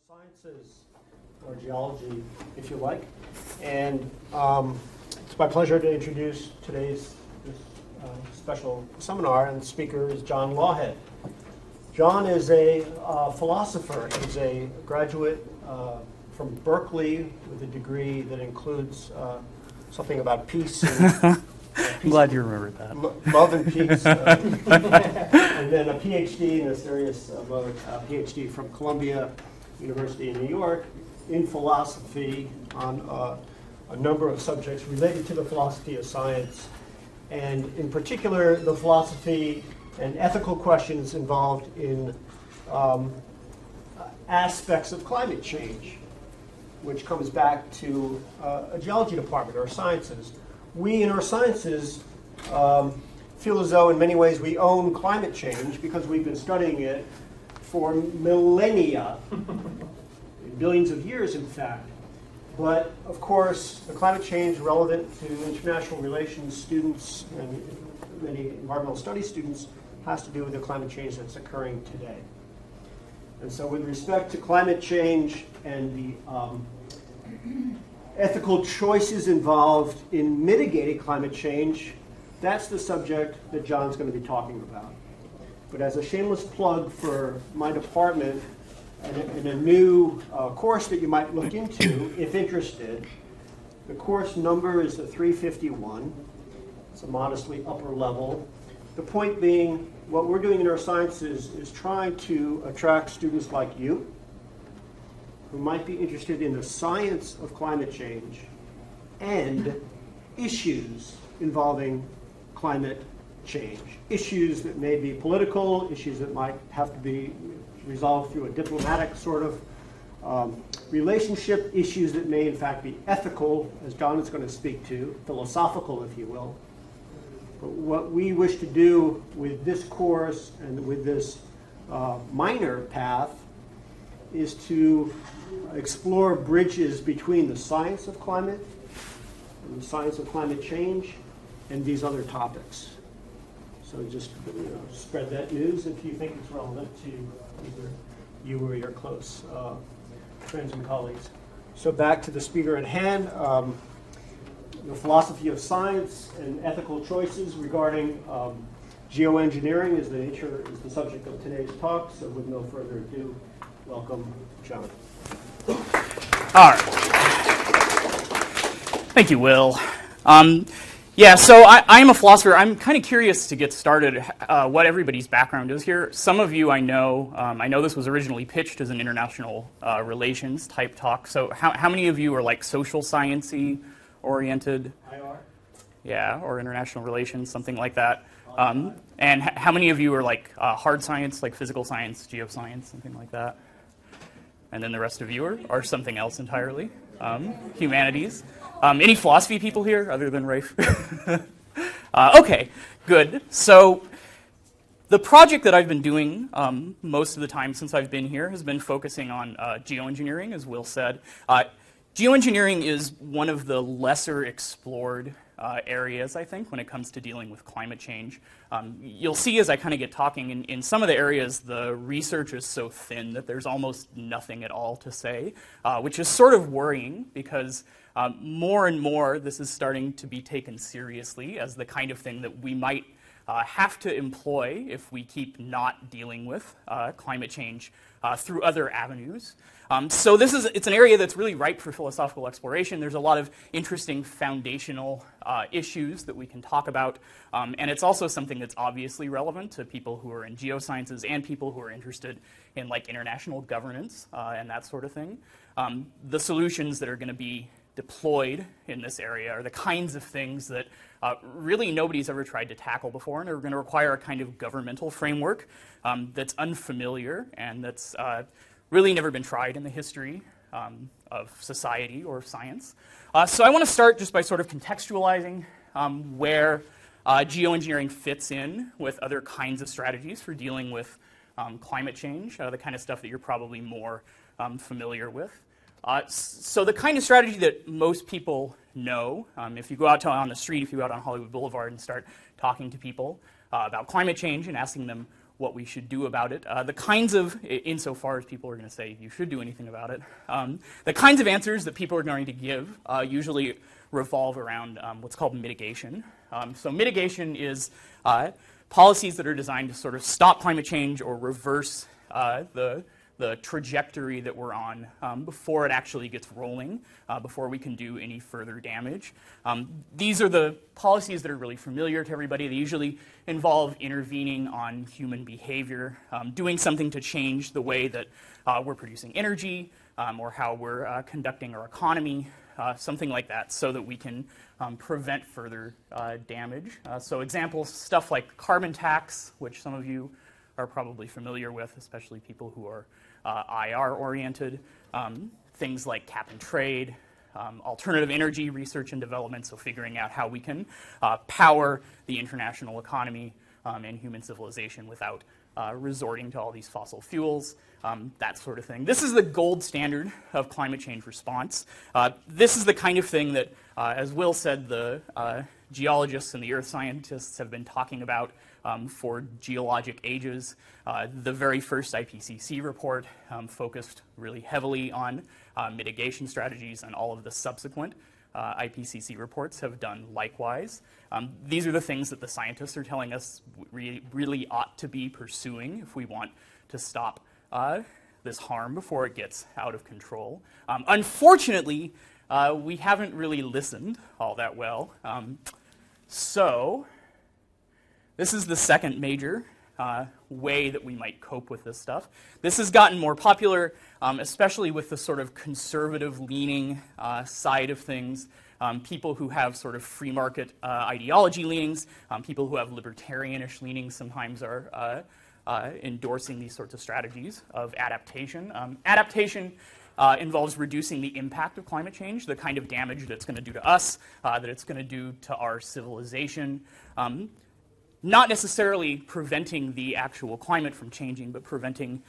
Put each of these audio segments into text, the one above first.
Sciences, or geology, if you like. And it's my pleasure to introduce today's special seminar, and the speaker is Jon Lawhead. Jon is a philosopher. He's a graduate from Berkeley with a degree that includes something about peace and I'm glad you remembered that. Love and peace. And then a PhD in this serious PhD from Columbia University in New York in philosophy on a number of subjects related to the philosophy of science, and in particular the philosophy and ethical questions involved in aspects of climate change, which comes back to a geology department, or sciences. We in our sciences feel as though in many ways we own climate change because we've been studying it for millennia, billions of years in fact. But of course, the climate change relevant to international relations students and many environmental studies students has to do with the climate change that's occurring today. And so with respect to climate change and the ethical choices involved in mitigating climate change, that's the subject that Jon's going to be talking about. But as a shameless plug for my department and a new course that you might look into, if interested, the course number is the 351. It's a modestly upper level. The point being, what we're doing in our sciences is trying to attract students like you who might be interested in the science of climate change and issues involving climate change. Issues that may be political, issues that might have to be resolved through a diplomatic sort of relationship, issues that may in fact be ethical, as Jon is going to speak to, philosophical if you will. But what we wish to do with this course and with this minor path is to explore bridges between the science of climate and the science of climate change and these other topics. So just spread that news if you think it's relevant to either you or your close friends and colleagues. So back to the speaker at hand, the philosophy of science and ethical choices regarding geoengineering is the subject of today's talk. So with no further ado, welcome, Jon. All right. Thank you, Will. Yeah, so I'm a philosopher. I'm kind of curious to get started what everybody's background is here. Some of you I know this was originally pitched as an international relations type talk. So how many of you are like social science-y oriented? IR? Yeah, or international relations, something like that. And how many of you are like hard science, like physical science, geoscience, something like that? And then the rest of you are something else entirely. Humanities. Any philosophy people here other than Rafe? Okay, good. So the project that I've been doing most of the time since I've been here has been focusing on geoengineering, as Will said. Geoengineering is one of the lesser explored areas, I think, when it comes to dealing with climate change. You'll see as I kind of get talking, in some of the areas, the research is so thin that there's almost nothing at all to say, which is sort of worrying because more and more this is starting to be taken seriously as the kind of thing that we might have to employ if we keep not dealing with climate change through other avenues. So it's an area that's really ripe for philosophical exploration. There's a lot of interesting foundational issues that we can talk about, and it's also something that's obviously relevant to people who are in geosciences and people who are interested in like international governance and that sort of thing. The solutions that are going to be deployed in this area are the kinds of things that really nobody's ever tried to tackle before, and are going to require a kind of governmental framework that's unfamiliar and that's really never been tried in the history of society or science. So I want to start just by sort of contextualizing where geoengineering fits in with other kinds of strategies for dealing with climate change, the kind of stuff that you're probably more familiar with. So the kind of strategy that most people know, if you go out on the street, if you go out on Hollywood Boulevard and start talking to people about climate change and asking them what we should do about it. The kinds of, insofar as people are going to say you should do anything about it, the kinds of answers that people are going to give usually revolve around what's called mitigation. So mitigation is policies that are designed to sort of stop climate change or reverse the trajectory that we're on before it actually gets rolling, before we can do any further damage. These are the policies that are really familiar to everybody. They usually involve intervening on human behavior, doing something to change the way that we're producing energy or how we're conducting our economy, something like that, so that we can prevent further damage. So examples, stuff like carbon tax, which some of you are probably familiar with, especially people who are IR-oriented, things like cap and trade, alternative energy research and development, so figuring out how we can power the international economy and human civilization without resorting to all these fossil fuels, that sort of thing. This is the gold standard of climate change response. This is the kind of thing that, as Will said, the geologists and the earth scientists have been talking about for geologic ages. The very first IPCC report focused really heavily on mitigation strategies, and all of the subsequent IPCC reports have done likewise. These are the things that the scientists are telling us we really ought to be pursuing if we want to stop this harm before it gets out of control. Unfortunately, we haven't really listened all that well. So this is the second major way that we might cope with this stuff. This has gotten more popular, especially with the sort of conservative-leaning side of things. People who have sort of free market ideology leanings, people who have libertarianish leanings sometimes are endorsing these sorts of strategies of adaptation. Adaptation involves reducing the impact of climate change, the kind of damage that it's going to do to us, that it's going to do to our civilization. Not necessarily preventing the actual climate from changing, but preventing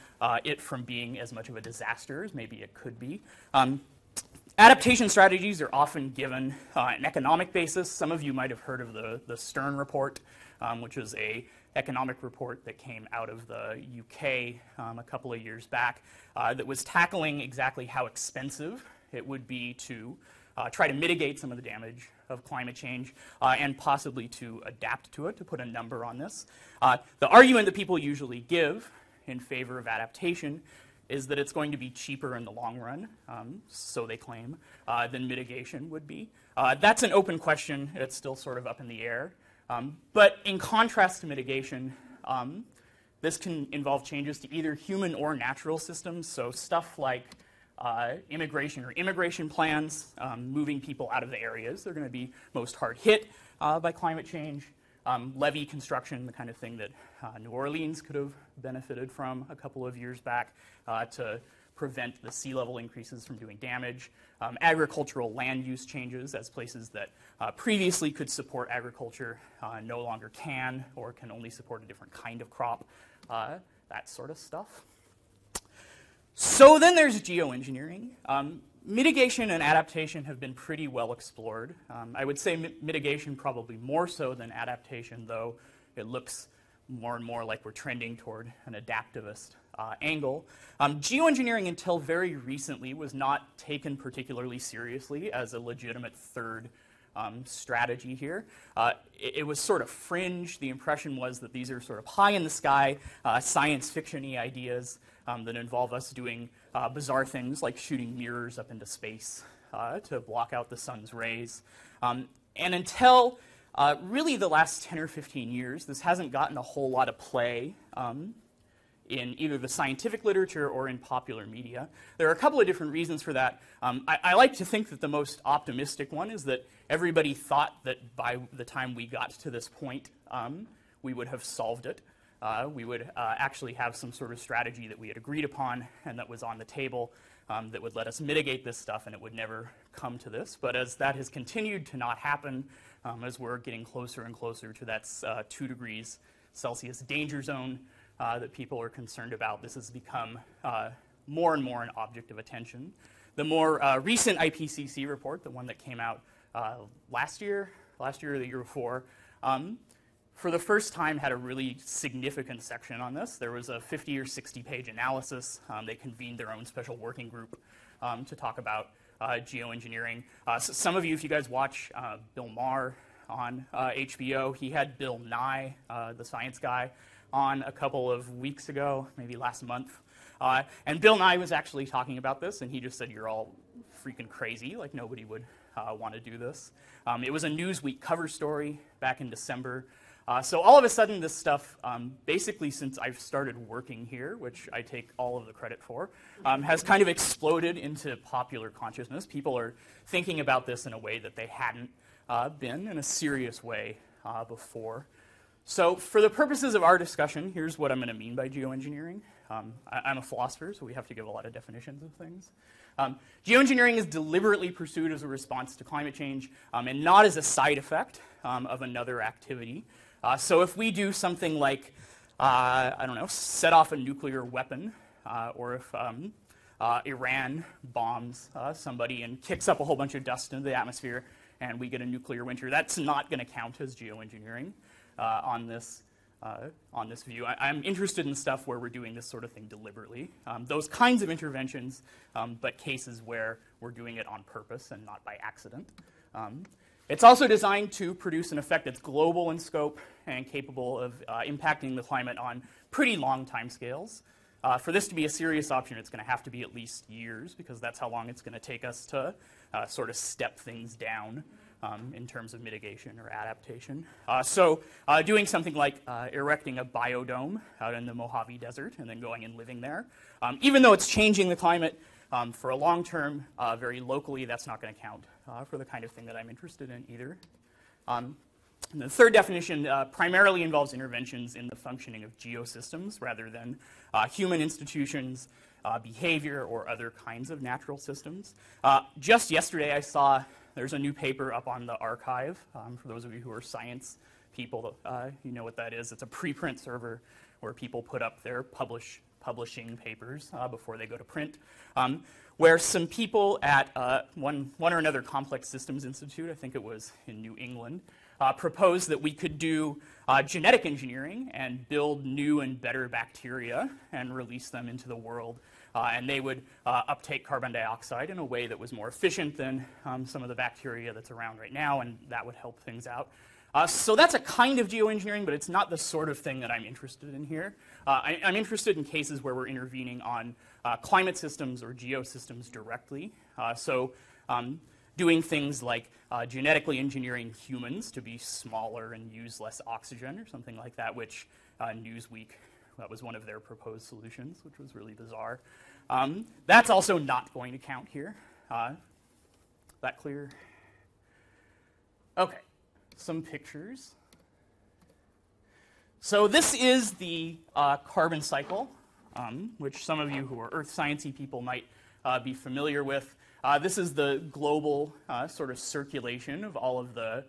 it from being as much of a disaster as maybe it could be. Adaptation strategies are often given an economic basis. Some of you might have heard of the Stern Report, which is an economic report that came out of the UK a couple of years back that was tackling exactly how expensive it would be to try to mitigate some of the damage of climate change and possibly to adapt to it, to put a number on this. The argument that people usually give in favor of adaptation is that it's going to be cheaper in the long run, so they claim, than mitigation would be. That's an open question. It's still sort of up in the air. But in contrast to mitigation, this can involve changes to either human or natural systems, so stuff like immigration plans, moving people out of the areas that are going to be most hard hit by climate change, levee construction, the kind of thing that New Orleans could have benefited from a couple of years back to prevent the sea level increases from doing damage, agricultural land use changes as places that previously could support agriculture no longer can or can only support a different kind of crop, that sort of stuff. So then there's geoengineering. Mitigation and adaptation have been pretty well explored. I would say mitigation probably more so than adaptation, though it looks more and more like we're trending toward an adaptivist angle. Geoengineering until very recently was not taken particularly seriously as a legitimate third strategy here. It was sort of fringe. The impression was that these are sort of high in the sky, science fiction-y ideas that involve us doing bizarre things like shooting mirrors up into space to block out the sun's rays. And until really the last 10 or 15 years, this hasn't gotten a whole lot of play in either the scientific literature or in popular media. There are a couple of different reasons for that. I like to think that the most optimistic one is that everybody thought that by the time we got to this point, we would have solved it. We would actually have some sort of strategy that we had agreed upon and that was on the table that would let us mitigate this stuff, and it would never come to this. But as that has continued to not happen, as we're getting closer and closer to that 2 degrees Celsius danger zone that people are concerned about, this has become more and more an object of attention. The more recent IPCC report, the one that came out last year or the year before, for the first time, had a really significant section on this. There was a 50 or 60-page analysis. They convened their own special working group to talk about geoengineering. So some of you, if you guys watch Bill Maher on HBO, he had Bill Nye, the science guy, on a couple of weeks ago, maybe last month. And Bill Nye was actually talking about this, and he just said, you're all freaking crazy, like nobody would want to do this. It was a Newsweek cover story back in December. So all of a sudden, this stuff, basically since I've started working here, which I take all of the credit for, has kind of exploded into popular consciousness. People are thinking about this in a way that they hadn't been in a serious way before. So for the purposes of our discussion, here's what I'm going to mean by geoengineering. I'm a philosopher, so we have to give a lot of definitions of things. Geoengineering is deliberately pursued as a response to climate change and not as a side effect of another activity. So if we do something like, I don't know, set off a nuclear weapon, or if Iran bombs somebody and kicks up a whole bunch of dust into the atmosphere and we get a nuclear winter, that's not going to count as geoengineering on this view. I'm interested in stuff where we're doing this sort of thing deliberately. Those kinds of interventions, but cases where we're doing it on purpose and not by accident. It's also designed to produce an effect that's global in scope and capable of impacting the climate on pretty long timescales. For this to be a serious option, it's going to have to be at least years, because that's how long it's going to take us to sort of step things down in terms of mitigation or adaptation. So doing something like erecting a biodome out in the Mojave Desert and then going and living there, even though it's changing the climate for a long term, very locally, that's not going to count for the kind of thing that I'm interested in either. And the third definition primarily involves interventions in the functioning of geosystems rather than human institutions, behavior, or other kinds of natural systems. Just yesterday, I saw there's a new paper up on the archive. For those of you who are science people, you know what that is. It's a preprint server where people put up their publishing papers before they go to print, where some people at one or another complex systems institute, I think it was in New England, proposed that we could do genetic engineering and build new and better bacteria and release them into the world. And they would uptake carbon dioxide in a way that was more efficient than some of the bacteria that's around right now, and that would help things out. So that's a kind of geoengineering, but it's not the sort of thing that I'm interested in here. I'm interested in cases where we're intervening on climate systems or geosystems directly. Doing things like genetically engineering humans to be smaller and use less oxygen or something like that, which Newsweek, that was one of their proposed solutions, which was really bizarre. That's also not going to count here. That clear? Okay. Some pictures. So this is the carbon cycle, which some of you who are earth sciencey people might be familiar with. This is the global sort of circulation of all of the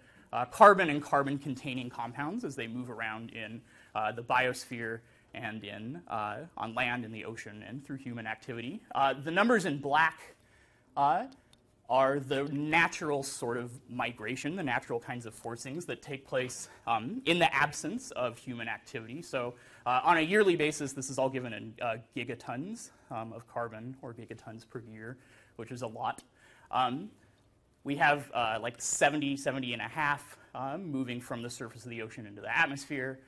carbon and carbon-containing compounds as they move around in the biosphere and on land, in the ocean, and through human activity. The numbers in black are the natural sort of migration, the natural kinds of forcings that take place in the absence of human activity. So on a yearly basis, this is all given in gigatons of carbon, or gigatons per year, which is a lot. We have like 70 and a half moving from the surface of the ocean into the atmosphere.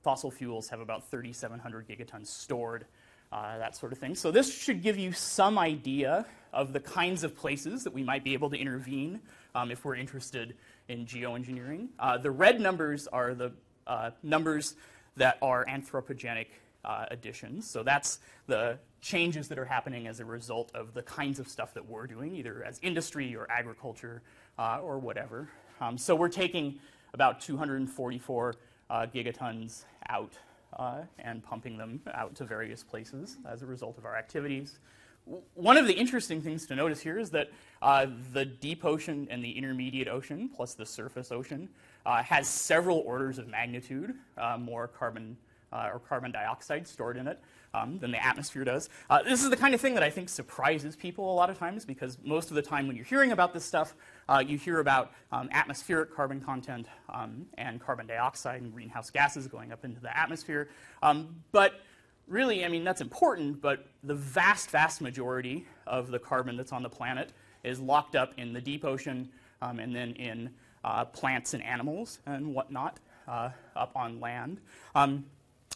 Fossil fuels have about 3,700 gigatons stored. That sort of thing. So this should give you some idea of the kinds of places that we might be able to intervene if we're interested in geoengineering. The red numbers are the numbers that are anthropogenic additions. So that's the changes that are happening as a result of the kinds of stuff that we're doing, either as industry or agriculture or whatever. So we're taking about 244 gigatons out and pumping them out to various places as a result of our activities. One of the interesting things to notice here is that the deep ocean and the intermediate ocean, plus the surface ocean, has several orders of magnitude more carbon or carbon dioxide stored in it than the atmosphere does. This is the kind of thing that I think surprises people a lot of times, because most of the time when you're hearing about this stuff, you hear about atmospheric carbon content and carbon dioxide and greenhouse gases going up into the atmosphere. But really, I mean, that's important, but the vast, vast majority of the carbon that's on the planet is locked up in the deep ocean and then in plants and animals and whatnot up on land.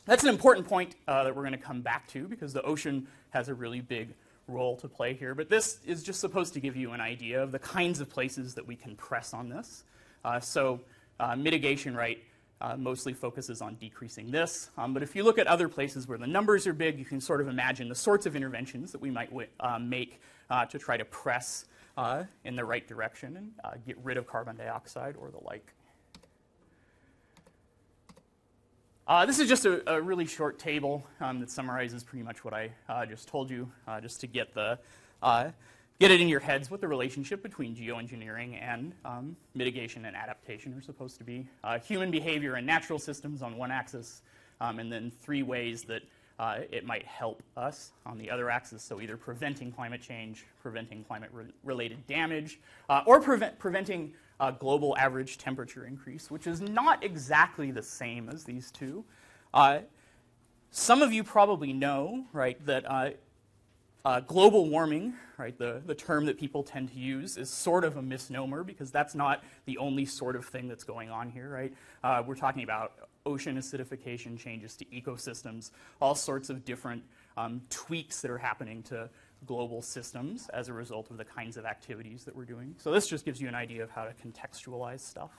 That's an important point that we're going to come back to, because the ocean has a really big role to play here. But this is just supposed to give you an idea of the kinds of places that we can press on this. So mitigation, right, mostly focuses on decreasing this. But if you look at other places where the numbers are big, you can sort of imagine the sorts of interventions that we might make to try to press in the right direction and get rid of carbon dioxide or the like. This is just a really short table that summarizes pretty much what I just told you, just to get it in your heads what the relationship between geoengineering and mitigation and adaptation are supposed to be. Human behavior and natural systems on one axis, and then 3 ways that it might help us on the other axis, so either preventing climate change, preventing climate-related damage, or preventing global average temperature increase, which is not exactly the same as these two. Some of you probably know, right, that global warming, right, the term that people tend to use, is sort of a misnomer, because that's not the only sort of thing that's going on here, right? We're talking about ocean acidification, changes to ecosystems, all sorts of different tweaks that are happening to global systems as a result of the kinds of activities that we're doing. So this just gives you an idea of how to contextualize stuff.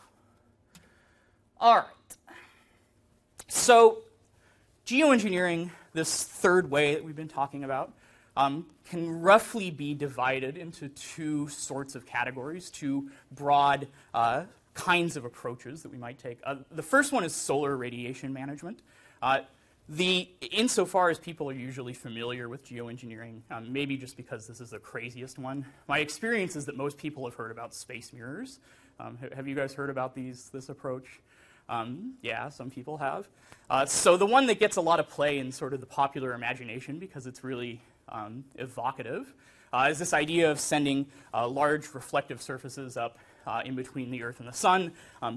All right. So geoengineering, this third way that we've been talking about, can roughly be divided into 2 sorts of categories, 2 broad kinds of approaches that we might take. The first one is solar radiation management. Insofar as people are usually familiar with geoengineering, maybe just because this is the craziest one, my experience is that most people have heard about space mirrors. Have you guys heard about this approach? Yeah, some people have. So the one that gets a lot of play in sort of the popular imagination, because it's really evocative, is this idea of sending large reflective surfaces up in between the Earth and the Sun,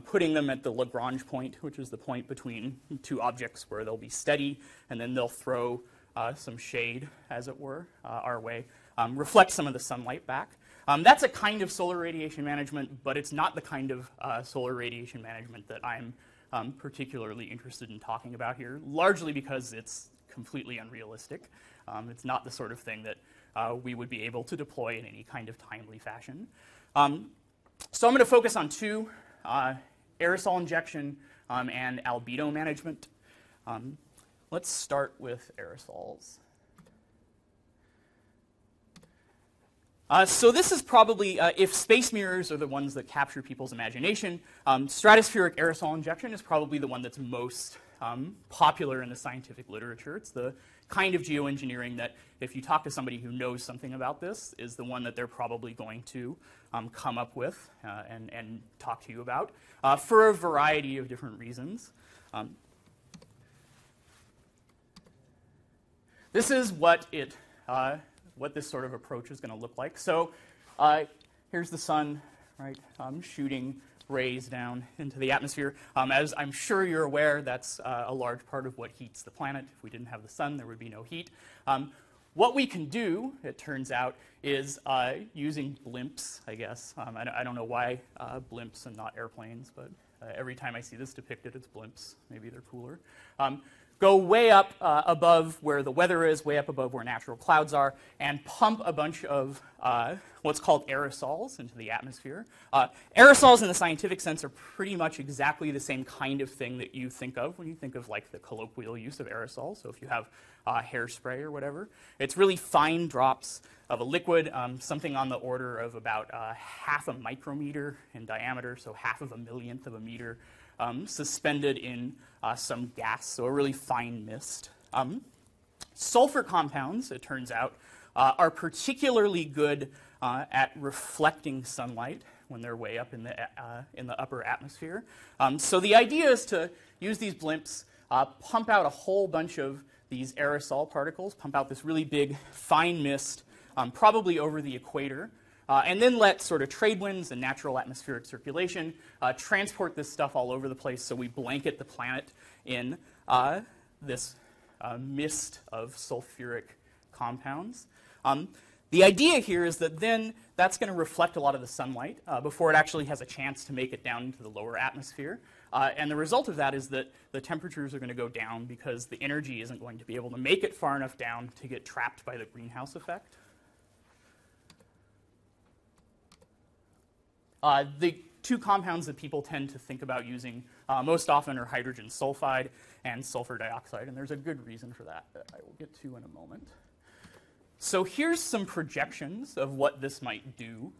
putting them at the Lagrange point, which is the point between 2 objects where they'll be steady, and then they'll throw some shade, as it were, our way, reflect some of the sunlight back. That's a kind of solar radiation management, but it's not the kind of solar radiation management that I'm particularly interested in talking about here, largely because it's completely unrealistic. It's not the sort of thing that we would be able to deploy in any kind of timely fashion. So I'm going to focus on 2, aerosol injection and albedo management. Let's start with aerosols. So this is probably, if space mirrors are the ones that capture people's imagination, stratospheric aerosol injection is probably the one that's most popular in the scientific literature. It's the kind of geoengineering that, if you talk to somebody who knows something about this, is the one that they're probably going to come up with and talk to you about for a variety of different reasons. This is what this sort of approach is going to look like. So here's the sun, right, shooting rays down into the atmosphere. As I'm sure you're aware, that's a large part of what heats the planet. If we didn't have the sun, there would be no heat. What we can do, it turns out, is using blimps, I guess. I don't know why blimps and not airplanes, but every time I see this depicted, it's blimps. Maybe they're cooler. Go way up above where the weather is, way up above where natural clouds are, and pump a bunch of what's called aerosols into the atmosphere. Aerosols in the scientific sense are pretty much exactly the same kind of thing that you think of when you think of like the colloquial use of aerosol. So if you have hairspray or whatever, it's really fine drops of a liquid, something on the order of about half a micrometer in diameter, so half of a millionth of a meter, suspended in some gas, so a really fine mist. Sulfur compounds, it turns out, are particularly good at reflecting sunlight when they're way up in the upper atmosphere. So the idea is to use these blimps pump out a whole bunch of these aerosol particles, pump out this really big fine mist, probably over the equator, and then let sort of trade winds and natural atmospheric circulation transport this stuff all over the place, so we blanket the planet in this mist of sulfuric compounds. The idea here is that then that's going to reflect a lot of the sunlight before it actually has a chance to make it down into the lower atmosphere. And the result of that is that the temperatures are going to go down because the energy isn't going to be able to make it far enough down to get trapped by the greenhouse effect. The two compounds that people tend to think about using most often are hydrogen sulfide and sulfur dioxide, and there's a good reason for that I will get to in a moment. So here's some projections of what this might do.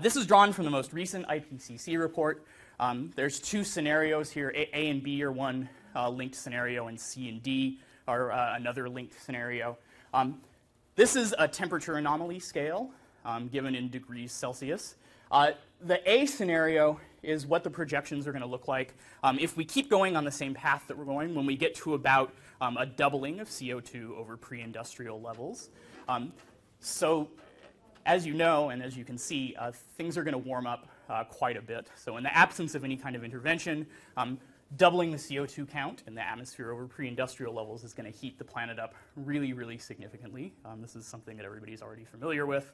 This is drawn from the most recent IPCC report. There's two scenarios here. A and B are one linked scenario, and C and D are another linked scenario. This is a temperature anomaly scale given in degrees Celsius. The A scenario is what the projections are going to look like if we keep going on the same path that we're going when we get to about a doubling of CO2 over pre-industrial levels. So as you know, and as you can see, things are going to warm up quite a bit. So in the absence of any kind of intervention, doubling the CO2 count in the atmosphere over pre-industrial levels is going to heat the planet up really, really significantly. This is something that everybody's already familiar with.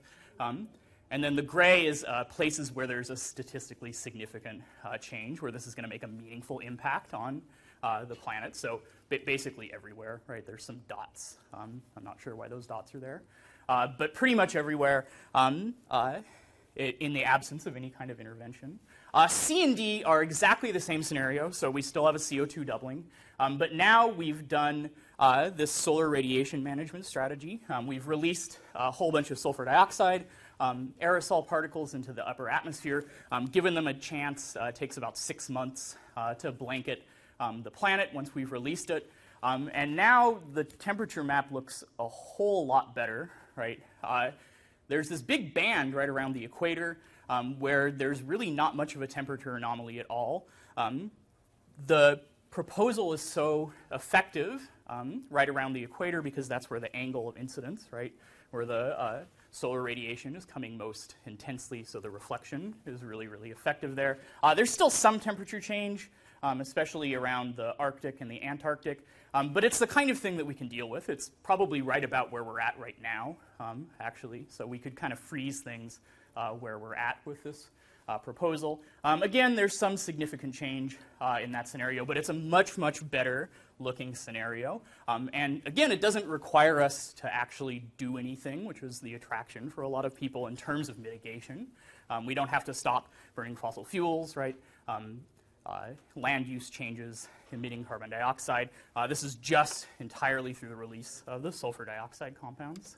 And then the gray is places where there's a statistically significant change, where this is going to make a meaningful impact on the planet. So basically everywhere, right? There's some dots. I'm not sure why those dots are there. But pretty much everywhere in the absence of any kind of intervention. C and D are exactly the same scenario, so we still have a CO2 doubling. But now we've done this solar radiation management strategy. We've released a whole bunch of sulfur dioxide, aerosol particles into the upper atmosphere, given them a chance. It takes about 6 months to blanket the planet once we've released it. And now the temperature map looks a whole lot better, right? There's this big band right around the equator where there's really not much of a temperature anomaly at all. The proposal is so effective right around the equator because that's where the angle of incidence, right, where the solar radiation is coming most intensely, so the reflection is really, really effective there. There's still some temperature change, especially around the Arctic and the Antarctic, but it's the kind of thing that we can deal with. It's probably right about where we're at right now, actually, so we could kind of freeze things where we're at with this proposal. Again, there's some significant change in that scenario, but it's a much, much better looking scenario. And again, it doesn't require us to actually do anything, which is the attraction for a lot of people in terms of mitigation. We don't have to stop burning fossil fuels, right? Land use changes, emitting carbon dioxide. This is just entirely through the release of the sulfur dioxide compounds.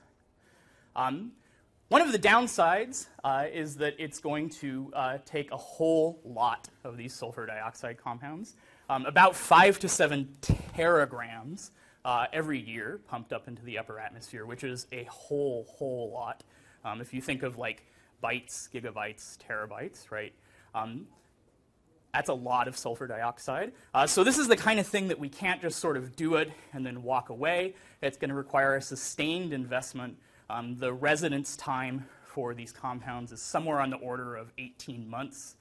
One of the downsides is that it's going to take a whole lot of these sulfur dioxide compounds, about 5 to 7 teragrams every year pumped up into the upper atmosphere, which is a whole lot. If you think of like bytes, gigabytes, terabytes, right? That's a lot of sulfur dioxide. So this is the kind of thing that we can't just sort of do it and then walk away. It's going to require a sustained investment. The residence time for these compounds is somewhere on the order of 18 months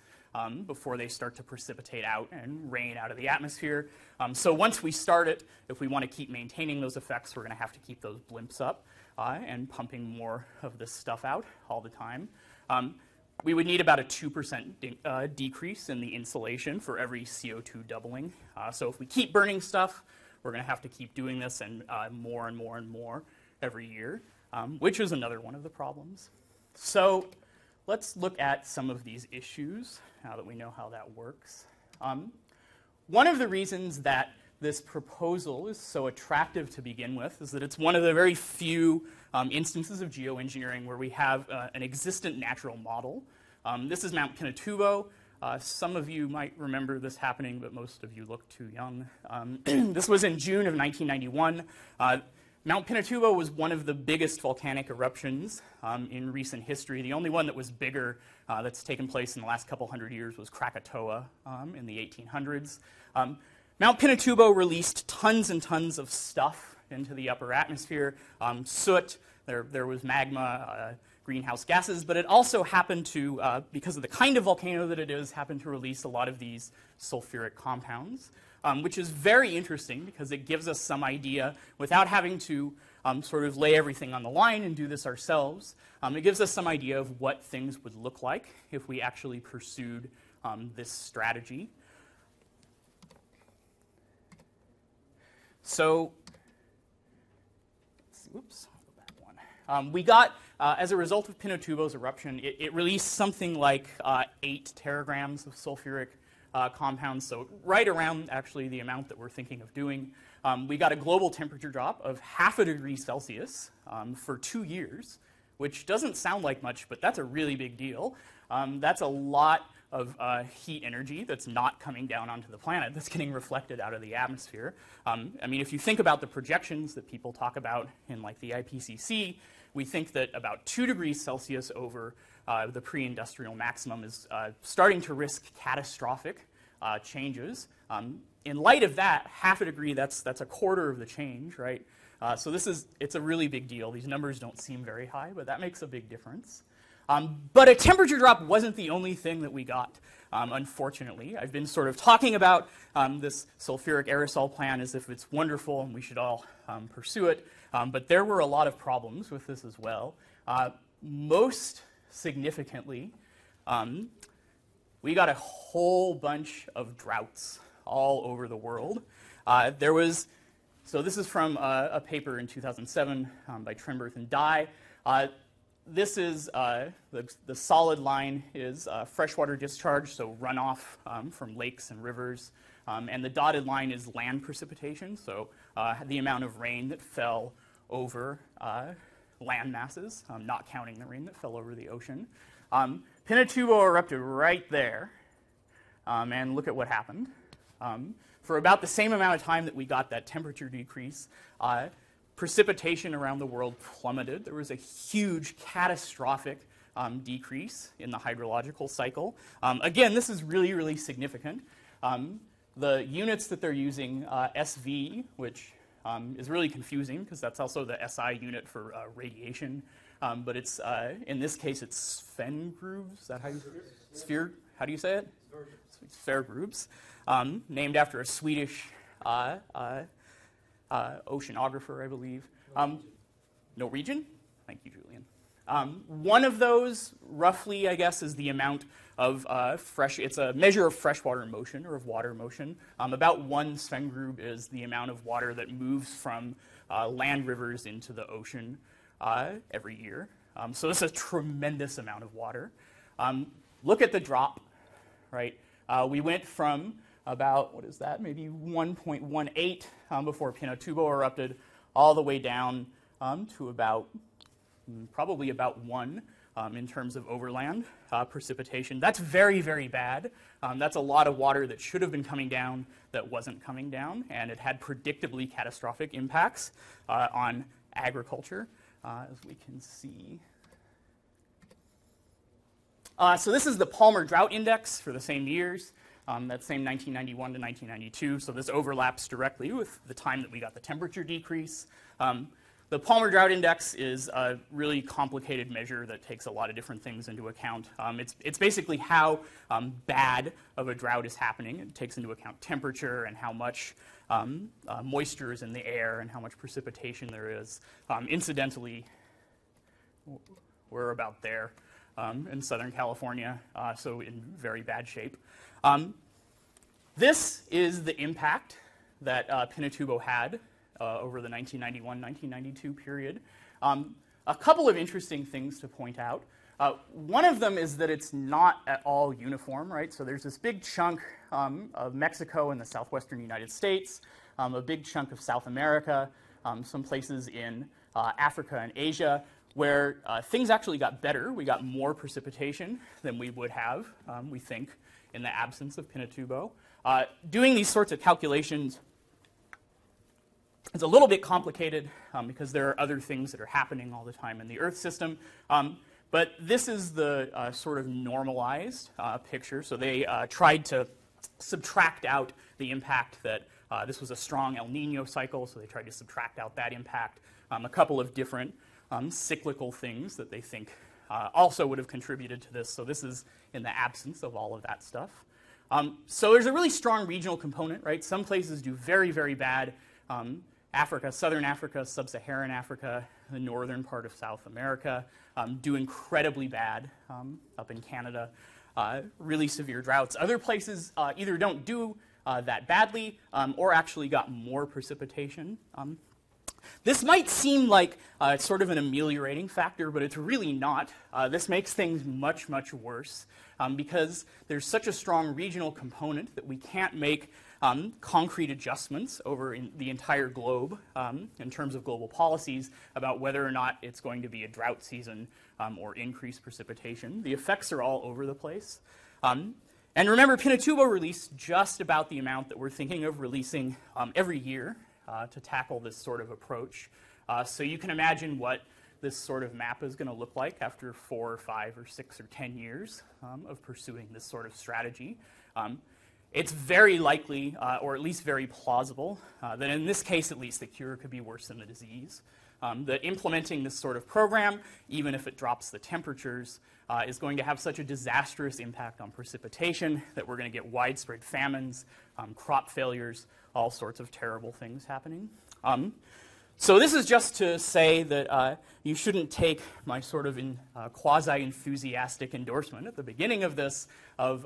before they start to precipitate out and rain out of the atmosphere. So once we start it, if we want to keep maintaining those effects, we're going to have to keep those blimps up and pumping more of this stuff out all the time. We would need about a 2% decrease in the insulation for every CO2 doubling. So if we keep burning stuff, we're going to have to keep doing this and more and more and more every year, which is another one of the problems. So let's look at some of these issues now that we know how that works. One of the reasons that this proposal is so attractive to begin with is that it's one of the very few instances of geoengineering where we have an existent natural model. This is Mount Pinatubo. Some of you might remember this happening, but most of you look too young. This was in June of 1991. Mount Pinatubo was one of the biggest volcanic eruptions in recent history. The only one that was bigger that's taken place in the last couple hundred years was Krakatoa in the 1800s. Mount Pinatubo released tons and tons of stuff into the upper atmosphere, soot, there was magma, greenhouse gases, but it also happened to, because of the kind of volcano that it is, happened to release a lot of these sulfuric compounds, which is very interesting because it gives us some idea, without having to sort of lay everything on the line and do this ourselves, it gives us some idea of what things would look like if we actually pursued this strategy. So, whoops, I'll go back one. We got, as a result of Pinatubo's eruption, it released something like 8 teragrams of sulfuric compounds, so right around actually the amount that we're thinking of doing. We got a global temperature drop of 0.5 degrees Celsius for 2 years, which doesn't sound like much, but that's a really big deal. That's a lot of heat energy that's not coming down onto the planet, that's getting reflected out of the atmosphere. I mean, if you think about the projections that people talk about in like the IPCC, we think that about 2 degrees Celsius over the pre-industrial maximum is starting to risk catastrophic changes. In light of that, 0.5 degree, that's a quarter of the change, right? So it's a really big deal. These numbers don't seem very high, but that makes a big difference. But a temperature drop wasn't the only thing that we got, unfortunately. I've been sort of talking about this sulfuric aerosol plan as if it's wonderful and we should all pursue it, but there were a lot of problems with this as well. Most significantly, we got a whole bunch of droughts all over the world. So this is from a paper in 2007 by Trenberth and Dye. This is the solid line is freshwater discharge, so runoff from lakes and rivers, and the dotted line is land precipitation, so the amount of rain that fell over land masses, not counting the rain that fell over the ocean. Pinatubo erupted right there, and look at what happened. For about the same amount of time that we got that temperature decrease, precipitation around the world plummeted. There was a huge, catastrophic decrease in the hydrological cycle. Again, this is really, really significant. The units that they're using, SV, which is really confusing because that's also the SI unit for radiation, but it's in this case it's Sven grooves. Is that how you sphere? How do you say it? Sphere grooves, named after a Swedish oceanographer, I believe. Norwegian? Thank you, Julian. One of those, roughly, I guess, is the amount of it's a measure of freshwater motion, or of water motion. About 1 Svengrub is the amount of water that moves from land rivers into the ocean every year. So it's a tremendous amount of water. Look at the drop, right? We went from about, what is that, maybe 1.18 before Pinatubo erupted, all the way down to about, probably about 1 in terms of overland precipitation. That's very, very bad. That's a lot of water that should have been coming down that wasn't coming down, and it had predictably catastrophic impacts on agriculture, as we can see. So this is the Palmer Drought Index for the same years. That same 1991 to 1992, so this overlaps directly with the time that we got the temperature decrease. The Palmer Drought Index is a really complicated measure that takes a lot of different things into account. It's basically how bad of a drought is happening. It takes into account temperature and how much moisture is in the air and how much precipitation there is. Incidentally, we're about there in Southern California, so in very bad shape. This is the impact that Pinatubo had over the 1991-1992 period. A couple of interesting things to point out. One of them is that it's not at all uniform, right? So there's this big chunk of Mexico and the southwestern United States, a big chunk of South America, some places in Africa and Asia, where things actually got better. We got more precipitation than we would have, we think, in the absence of Pinatubo. Doing these sorts of calculations is a little bit complicated because there are other things that are happening all the time in the Earth system. But this is the sort of normalized picture. So they tried to subtract out the impact that this was a strong El Nino cycle, so they tried to subtract out that impact. A couple of different cyclical things that they think also would have contributed to this. So this is in the absence of all of that stuff. So there's a really strong regional component, right? Some places do very, very bad. Africa, Southern Africa, Sub-Saharan Africa, the northern part of South America do incredibly bad up in Canada. Really severe droughts. Other places either don't do that badly or actually got more precipitation. This might seem like it's sort of an ameliorating factor, but it's really not. This makes things much, much worse because there's such a strong regional component that we can't make concrete adjustments over the entire globe in terms of global policies about whether or not it's going to be a drought season or increased precipitation. The effects are all over the place. And remember, Pinatubo released just about the amount that we're thinking of releasing every year to tackle this sort of approach. So you can imagine what this sort of map is going to look like after 4 or 5 or 6 or 10 years of pursuing this sort of strategy. It's very likely, or at least very plausible, that in this case at least the cure could be worse than the disease. That implementing this sort of program, even if it drops the temperatures, is going to have such a disastrous impact on precipitation that we're going to get widespread famines, crop failures, all sorts of terrible things happening. So this is just to say that you shouldn't take my sort of quasi-enthusiastic endorsement at the beginning of this of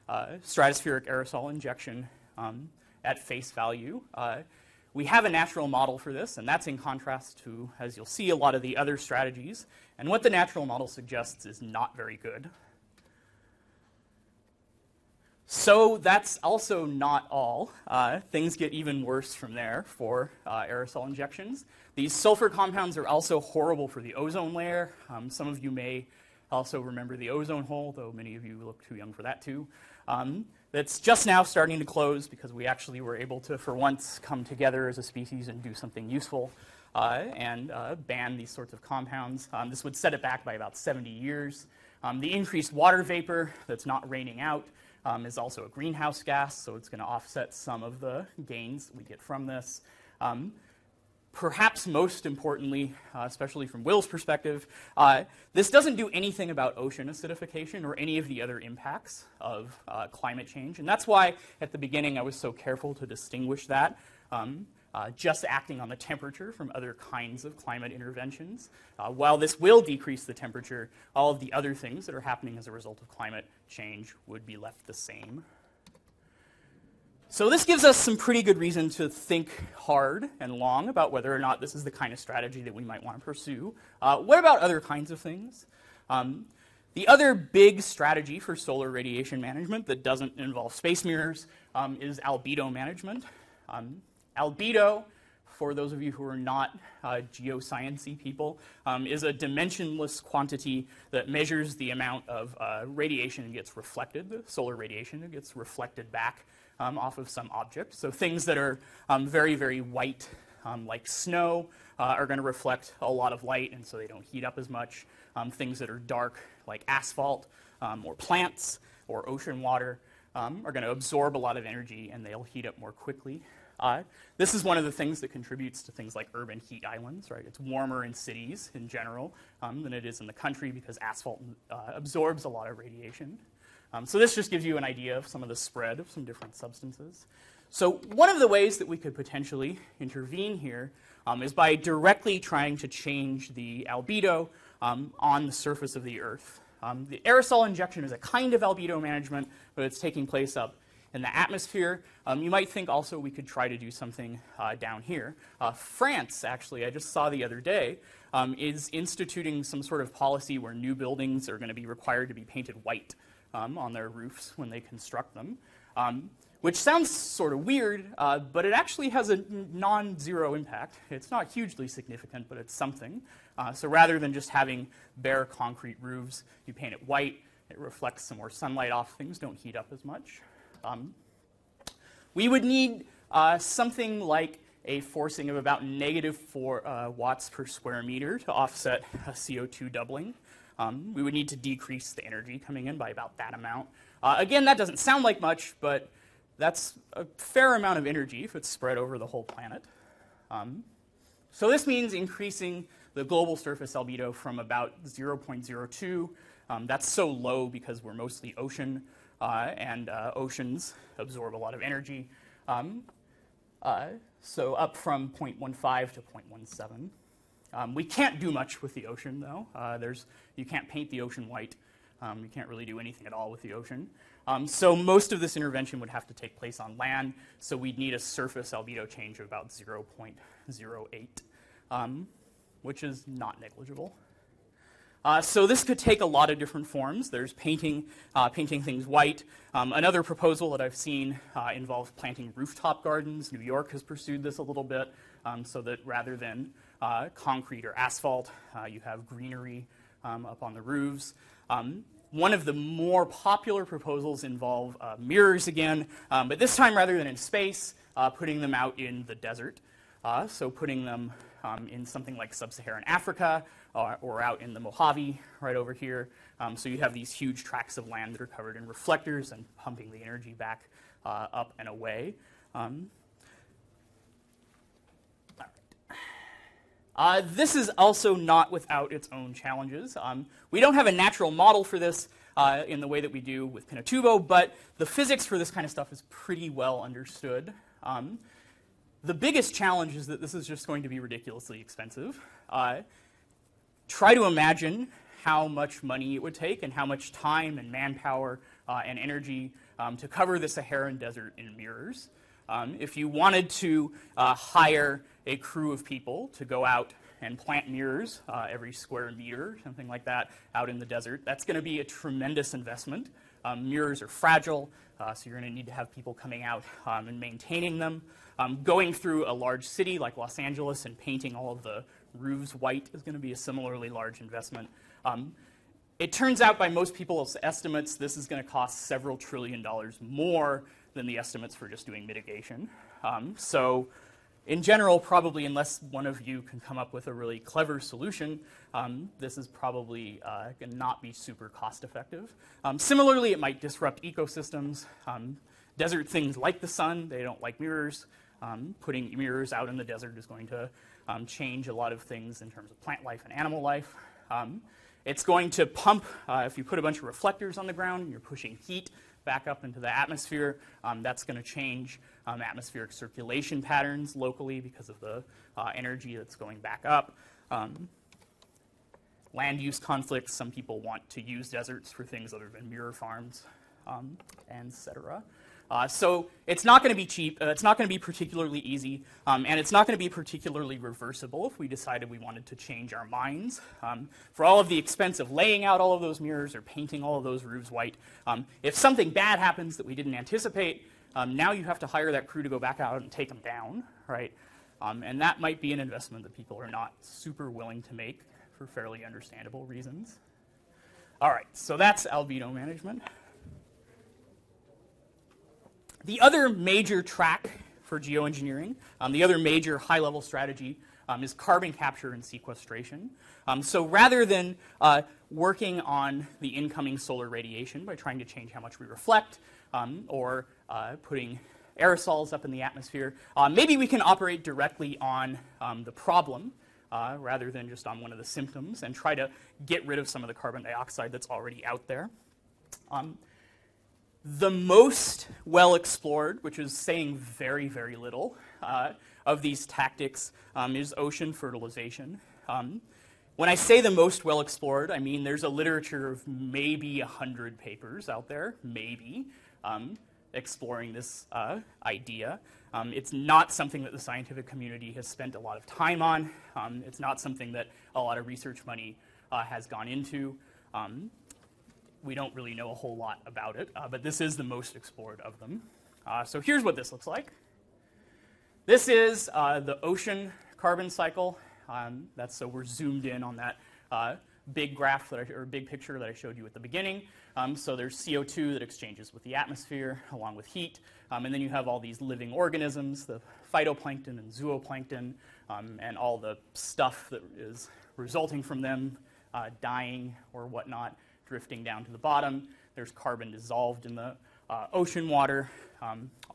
stratospheric aerosol injection at face value. We have a natural model for this, and that's in contrast to, as you'll see, a lot of the other strategies. And what the natural model suggests is not very good. So that's also not all. Things get even worse from there for aerosol injections. These sulfur compounds are also horrible for the ozone layer. Some of you may also remember the ozone hole, though many of you look too young for that too. That's just now starting to close because we actually were able to, for once, come together as a species and do something useful and ban these sorts of compounds. This would set it back by about 70 years. The increased water vapor that's not raining out is also a greenhouse gas, so it's going to offset some of the gains that we get from this. Perhaps most importantly, especially from Will's perspective, this doesn't do anything about ocean acidification or any of the other impacts of climate change. And that's why at the beginning I was so careful to distinguish that, just acting on the temperature from other kinds of climate interventions. While this will decrease the temperature, all of the other things that are happening as a result of climate change would be left the same. So this gives us some pretty good reason to think hard and long about whether or not this is the kind of strategy that we might want to pursue. What about other kinds of things? The other big strategy for solar radiation management that doesn't involve space mirrors is albedo management. Albedo, for those of you who are not geoscience-y people, is a dimensionless quantity that measures the amount of radiation that gets reflected, the solar radiation that gets reflected back off of some object. So things that are very, very white, like snow, are going to reflect a lot of light, and so they don't heat up as much. Things that are dark, like asphalt, or plants, or ocean water, are going to absorb a lot of energy, and they'll heat up more quickly. This is one of the things that contributes to things like urban heat islands, right? It's warmer in cities in general than it is in the country because asphalt absorbs a lot of radiation. So this just gives you an idea of some of the spread of some different substances. So one of the ways that we could potentially intervene here is by directly trying to change the albedo on the surface of the Earth. The aerosol injection is a kind of albedo management, but it's taking place up in the atmosphere. You might think also we could try to do something down here. France, actually, I just saw the other day, is instituting some sort of policy where new buildings are going to be required to be painted white on their roofs when they construct them, which sounds sort of weird, but it actually has a non-zero impact. It's not hugely significant, but it's something. So rather than just having bare concrete roofs, you paint it white, it reflects some more sunlight off, things don't heat up as much. We would need something like a forcing of about -4 watts per square meter to offset a CO2 doubling. we would need to decrease the energy coming in by about that amount. Again, that doesn't sound like much, but that's a fair amount of energy if it's spread over the whole planet. So this means increasing the global surface albedo from about 0.02. That's so low because we're mostly ocean, and oceans absorb a lot of energy. So up from 0.15 to 0.17. We can't do much with the ocean, though. You can't paint the ocean white. You can't really do anything at all with the ocean. So most of this intervention would have to take place on land, so we'd need a surface albedo change of about 0.08, which is not negligible. So this could take a lot of different forms. There's painting things white. Another proposal that I've seen involves planting rooftop gardens. New York has pursued this a little bit, so that rather than concrete or asphalt, you have greenery up on the roofs. One of the more popular proposals involve mirrors again, but this time rather than in space, putting them out in the desert. So putting them in something like sub-Saharan Africa or out in the Mojave right over here. So you have these huge tracts of land that are covered in reflectors and pumping the energy back up and away. This is also not without its own challenges. We don't have a natural model for this in the way that we do with Pinatubo, but the physics for this kind of stuff is pretty well understood. The biggest challenge is that this is just going to be ridiculously expensive. Try to imagine how much money it would take and how much time and manpower and energy to cover the Saharan desert in mirrors. If you wanted to hire a crew of people to go out and plant mirrors every square meter, something like that, out in the desert, that's going to be a tremendous investment. Mirrors are fragile, so you're going to need to have people coming out and maintaining them. Going through a large city like Los Angeles and painting all of the roofs white is going to be a similarly large investment. It turns out by most people's estimates, this is going to cost several $1 trillion more than the estimates for just doing mitigation. So in general, probably unless one of you can come up with a really clever solution, this is probably going to not be super cost effective. Similarly, it might disrupt ecosystems. Desert things like the sun, they don't like mirrors. Putting mirrors out in the desert is going to change a lot of things in terms of plant life and animal life. It's going to pump, if you put a bunch of reflectors on the ground and you're pushing heat back up into the atmosphere, that's going to change atmospheric circulation patterns locally because of the energy that's going back up. Land use conflicts, some people want to use deserts for things other than mirror farms, et cetera. So it's not going to be cheap, it's not going to be particularly easy, and it's not going to be particularly reversible if we decided we wanted to change our minds. For all of the expense of laying out all of those mirrors or painting all of those roofs white, if something bad happens that we didn't anticipate, now you have to hire that crew to go back out and take them down, right? And that might be an investment that people are not super willing to make for fairly understandable reasons. All right, so that's albedo management. The other major track for geoengineering, the other major high-level strategy is carbon capture and sequestration. So rather than working on the incoming solar radiation by trying to change how much we reflect or putting aerosols up in the atmosphere, maybe we can operate directly on the problem rather than just on one of the symptoms and try to get rid of some of the carbon dioxide that's already out there. The most well-explored, which is saying very, very little, of these tactics is ocean fertilization. When I say the most well-explored, I mean there's a literature of maybe 100 papers out there, maybe, exploring this idea. It's not something that the scientific community has spent a lot of time on. It's not something that a lot of research money has gone into. We don't really know a whole lot about it, but this is the most explored of them. So here's what this looks like. This is the ocean carbon cycle. So we're zoomed in on that big graph or big picture that I showed you at the beginning. So there's CO2 that exchanges with the atmosphere along with heat, and then you have all these living organisms, the phytoplankton and zooplankton, and all the stuff that is resulting from them. dying or whatnot, drifting down to the bottom. There's carbon dissolved in the ocean water,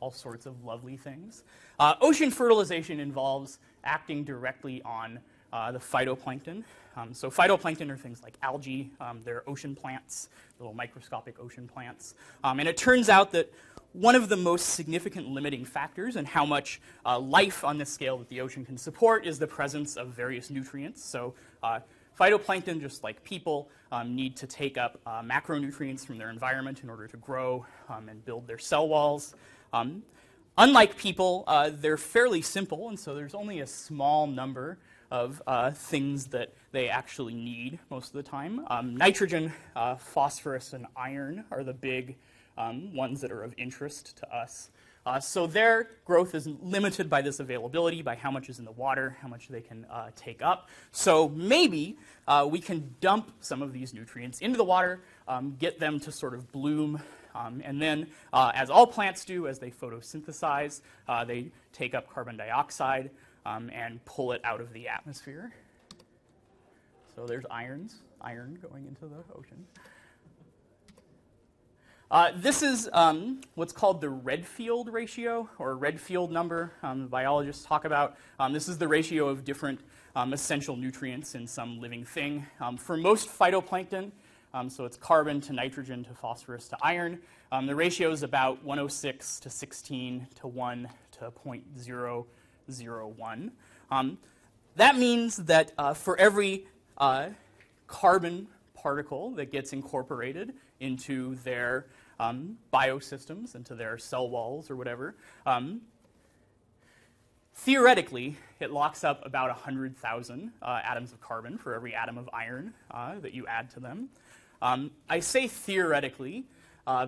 all sorts of lovely things. Ocean fertilization involves acting directly on the phytoplankton. So phytoplankton are things like algae. They're ocean plants, little microscopic ocean plants. And it turns out that one of the most significant limiting factors in how much life on this scale that the ocean can support is the presence of various nutrients. So phytoplankton, just like people, need to take up macronutrients from their environment in order to grow and build their cell walls. Unlike people, they're fairly simple, and so there's only a small number of things that they actually need most of the time. Nitrogen, phosphorus, and iron are the big ones that are of interest to us. So their growth is limited by this availability, by how much is in the water, how much they can take up. So maybe we can dump some of these nutrients into the water, get them to sort of bloom, and then, as all plants do, as they photosynthesize, they take up carbon dioxide and pull it out of the atmosphere. So there's iron going into the ocean. This is what's called the Redfield ratio, or Redfield number, biologists talk about. This is the ratio of different essential nutrients in some living thing. For most phytoplankton, so it's carbon to nitrogen to phosphorus to iron, the ratio is about 106 to 16 to 1 to 0.001. That means that for every carbon particle that gets incorporated into their biosystems, into their cell walls or whatever, theoretically, it locks up about 100,000 atoms of carbon for every atom of iron that you add to them. I say theoretically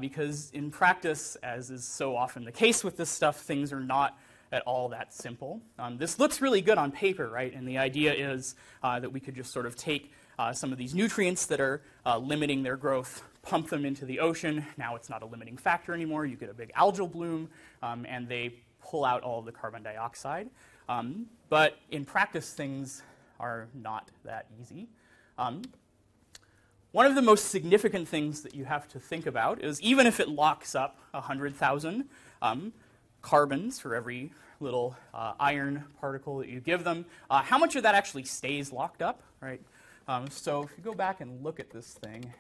because in practice, as is so often the case with this stuff, things are not at all that simple. This looks really good on paper, right? And the idea is that we could just sort of take some of these nutrients that are limiting their growth, pump them into the ocean. Now it's not a limiting factor anymore. You get a big algal bloom, and they pull out all of the carbon dioxide. But in practice, things are not that easy. One of the most significant things that you have to think about is even if it locks up 100,000 carbons for every little iron particle that you give them, how much of that actually stays locked up, right? So if you go back and look at this thing,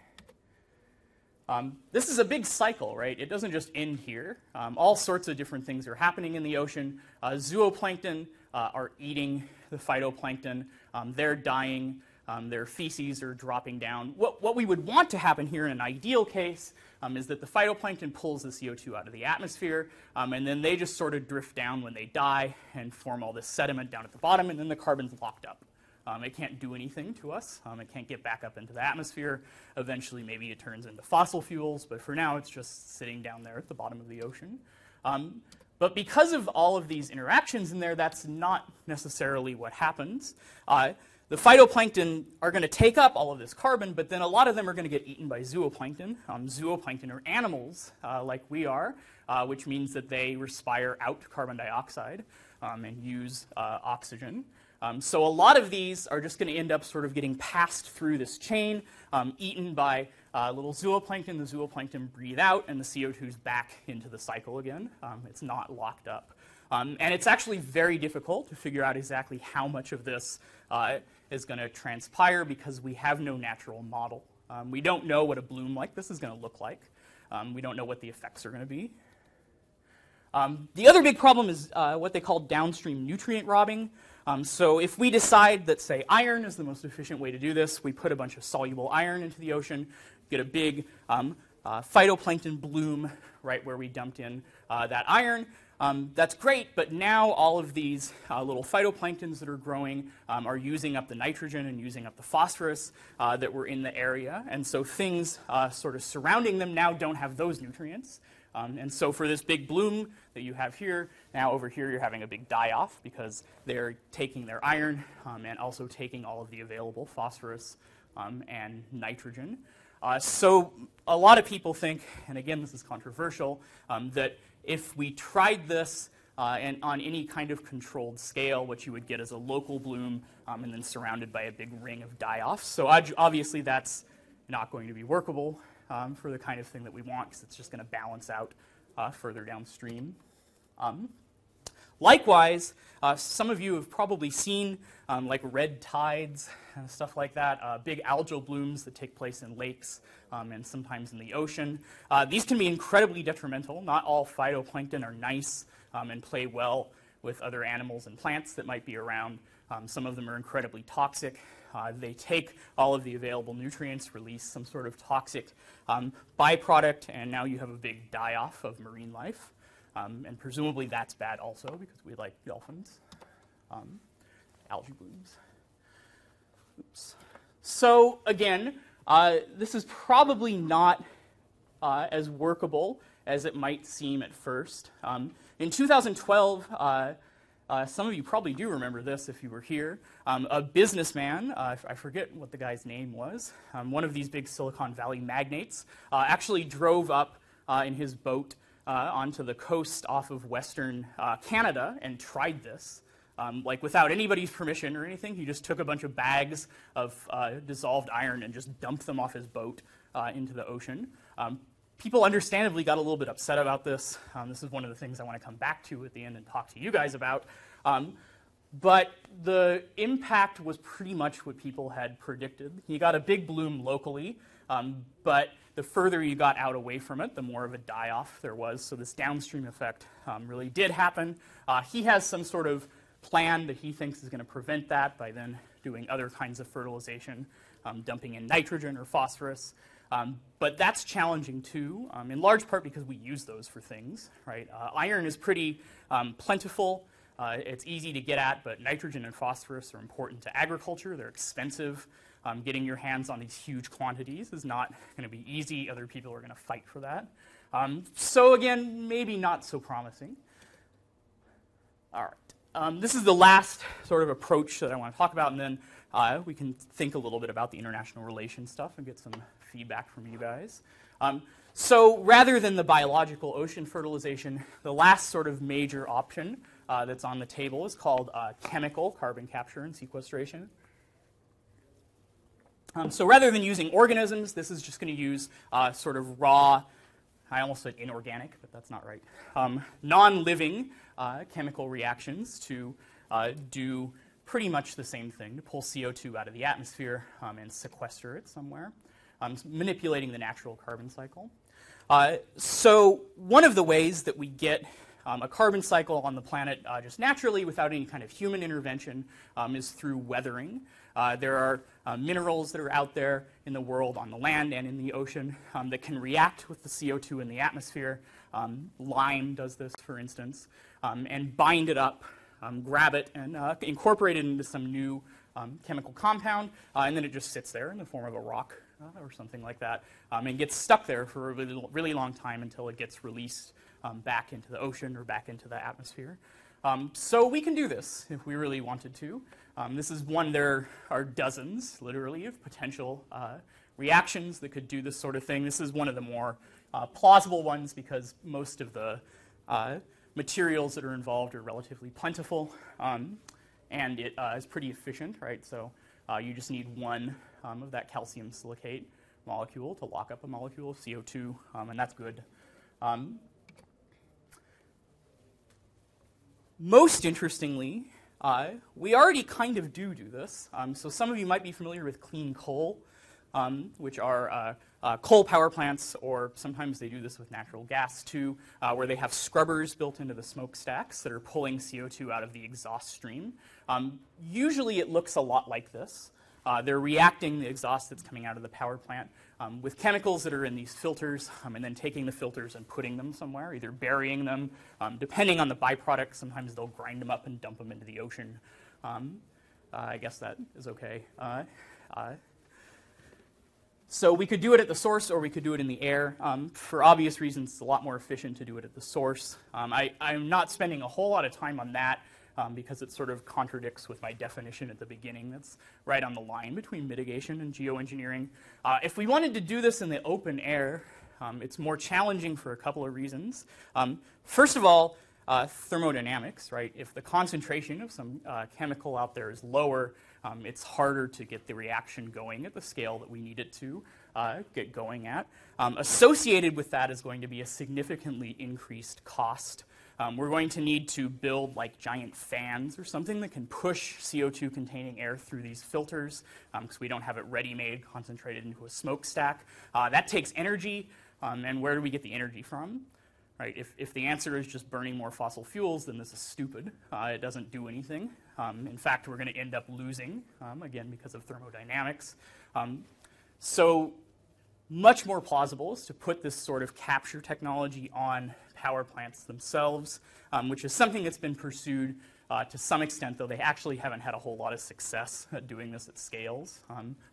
this is a big cycle, right? It doesn't just end here. All sorts of different things are happening in the ocean. Zooplankton are eating the phytoplankton. They're dying. Their feces are dropping down. What we would want to happen here in an ideal case is that the phytoplankton pulls the CO2 out of the atmosphere, and then they just sort of drift down when they die and form all this sediment down at the bottom, and then the carbon's locked up. It can't do anything to us. It can't get back up into the atmosphere. Eventually, maybe it turns into fossil fuels, but for now, it's just sitting down there at the bottom of the ocean. But because of all of these interactions in there, that's not necessarily what happens. The phytoplankton are going to take up all of this carbon, but then a lot of them are going to get eaten by zooplankton. Zooplankton are animals like we are, which means that they respire out carbon dioxide and use oxygen. So a lot of these are just going to end up sort of getting passed through this chain, eaten by little zooplankton. The zooplankton breathe out, and the CO2 is back into the cycle again. It's not locked up. And it's actually very difficult to figure out exactly how much of this is going to transpire because we have no natural model. We don't know what a bloom like this is going to look like. We don't know what the effects are going to be. The other big problem is what they call downstream nutrient robbing. So if we decide that, say, iron is the most efficient way to do this, we put a bunch of soluble iron into the ocean, get a big phytoplankton bloom right where we dumped in that iron. That's great, but now all of these little phytoplanktons that are growing are using up the nitrogen and using up the phosphorus that were in the area. And so things sort of surrounding them now don't have those nutrients. And so for this big bloom that you have here, now over here you're having a big die-off because they're taking their iron and also taking all of the available phosphorus and nitrogen. So a lot of people think, and again this is controversial, that if we tried this and on any kind of controlled scale, what you would get is a local bloom and then surrounded by a big ring of die-offs. So obviously that's not going to be workable for the kind of thing that we want, because it's just going to balance out further downstream. Likewise, some of you have probably seen like red tides and stuff like that, big algal blooms that take place in lakes and sometimes in the ocean. These can be incredibly detrimental. Not all phytoplankton are nice and play well with other animals and plants that might be around. Some of them are incredibly toxic. They take all of the available nutrients, release some sort of toxic byproduct, and now you have a big die-off of marine life. And presumably that's bad also, because we like dolphins. Algae blooms. Oops. So again, this is probably not as workable as it might seem at first. In 2012, some of you probably do remember this if you were here. A businessman, I forget what the guy's name was, one of these big Silicon Valley magnates, actually drove up in his boat onto the coast off of western Canada and tried this. Like without anybody's permission or anything, he just took a bunch of bags of dissolved iron and just dumped them off his boat into the ocean. People understandably got a little bit upset about this. This is one of the things I want to come back to at the end and talk to you guys about. But the impact was pretty much what people had predicted. He got a big bloom locally, but the further you got out away from it, the more of a die-off there was. So this downstream effect really did happen. He has some sort of plan that he thinks is going to prevent that by then doing other kinds of fertilization, dumping in nitrogen or phosphorus. But that's challenging too, in large part because we use those for things, right? Iron is pretty plentiful. It's easy to get at, but nitrogen and phosphorus are important to agriculture. They're expensive. Getting your hands on these huge quantities is not going to be easy. Other people are going to fight for that. So again, maybe not so promising. All right. This is the last sort of approach that I want to talk about, and then we can think a little bit about the international relations stuff and get some feedback from you guys. So rather than the biological ocean fertilization, the last sort of major option that's on the table is called chemical carbon capture and sequestration. So rather than using organisms, this is just going to use sort of raw, I almost said inorganic, but that's not right, non-living chemical reactions to do pretty much the same thing, to pull CO2 out of the atmosphere and sequester it somewhere, manipulating the natural carbon cycle. So one of the ways that we get a carbon cycle on the planet just naturally without any kind of human intervention is through weathering. There are minerals that are out there in the world on the land and in the ocean that can react with the CO2 in the atmosphere. Lime does this, for instance, and bind it up, grab it, and incorporate it into some new chemical compound, and then it just sits there in the form of a rock or something like that, and gets stuck there for a really, really long time until it gets released back into the ocean or back into the atmosphere. So we can do this if we really wanted to. This is one, there are dozens, literally, of potential reactions that could do this sort of thing. This is one of the more plausible ones because most of the materials that are involved are relatively plentiful, and it is pretty efficient, right? So you just need one of that calcium silicate molecule to lock up a molecule of CO2, and that's good. Most interestingly, we already kind of do this. So some of you might be familiar with clean coal, which are coal power plants, or sometimes they do this with natural gas too, where they have scrubbers built into the smokestacks that are pulling CO2 out of the exhaust stream. Usually it looks a lot like this. They're reacting the exhaust that's coming out of the power plant with chemicals that are in these filters, and then taking the filters and putting them somewhere, either burying them. Depending on the byproduct, sometimes they'll grind them up and dump them into the ocean. I guess that is okay. So we could do it at the source, or we could do it in the air. For obvious reasons, it's a lot more efficient to do it at the source. I'm not spending a whole lot of time on that because it sort of contradicts with my definition at the beginning. That's right on the line between mitigation and geoengineering. If we wanted to do this in the open air, it's more challenging for a couple of reasons. First of all, thermodynamics, right? If the concentration of some chemical out there is lower, it's harder to get the reaction going at the scale that we need it to get going at. Associated with that is going to be a significantly increased cost. We're going to need to build like giant fans or something that can push CO2 containing air through these filters because we don't have it ready-made, concentrated into a smokestack. That takes energy, and where do we get the energy from? Right? If the answer is just burning more fossil fuels, then this is stupid. It doesn't do anything. In fact, we're going to end up losing, again, because of thermodynamics. So much more plausible is to put this sort of capture technology on power plants themselves, which is something that's been pursued to some extent, though they actually haven't had a whole lot of success at doing this at scales,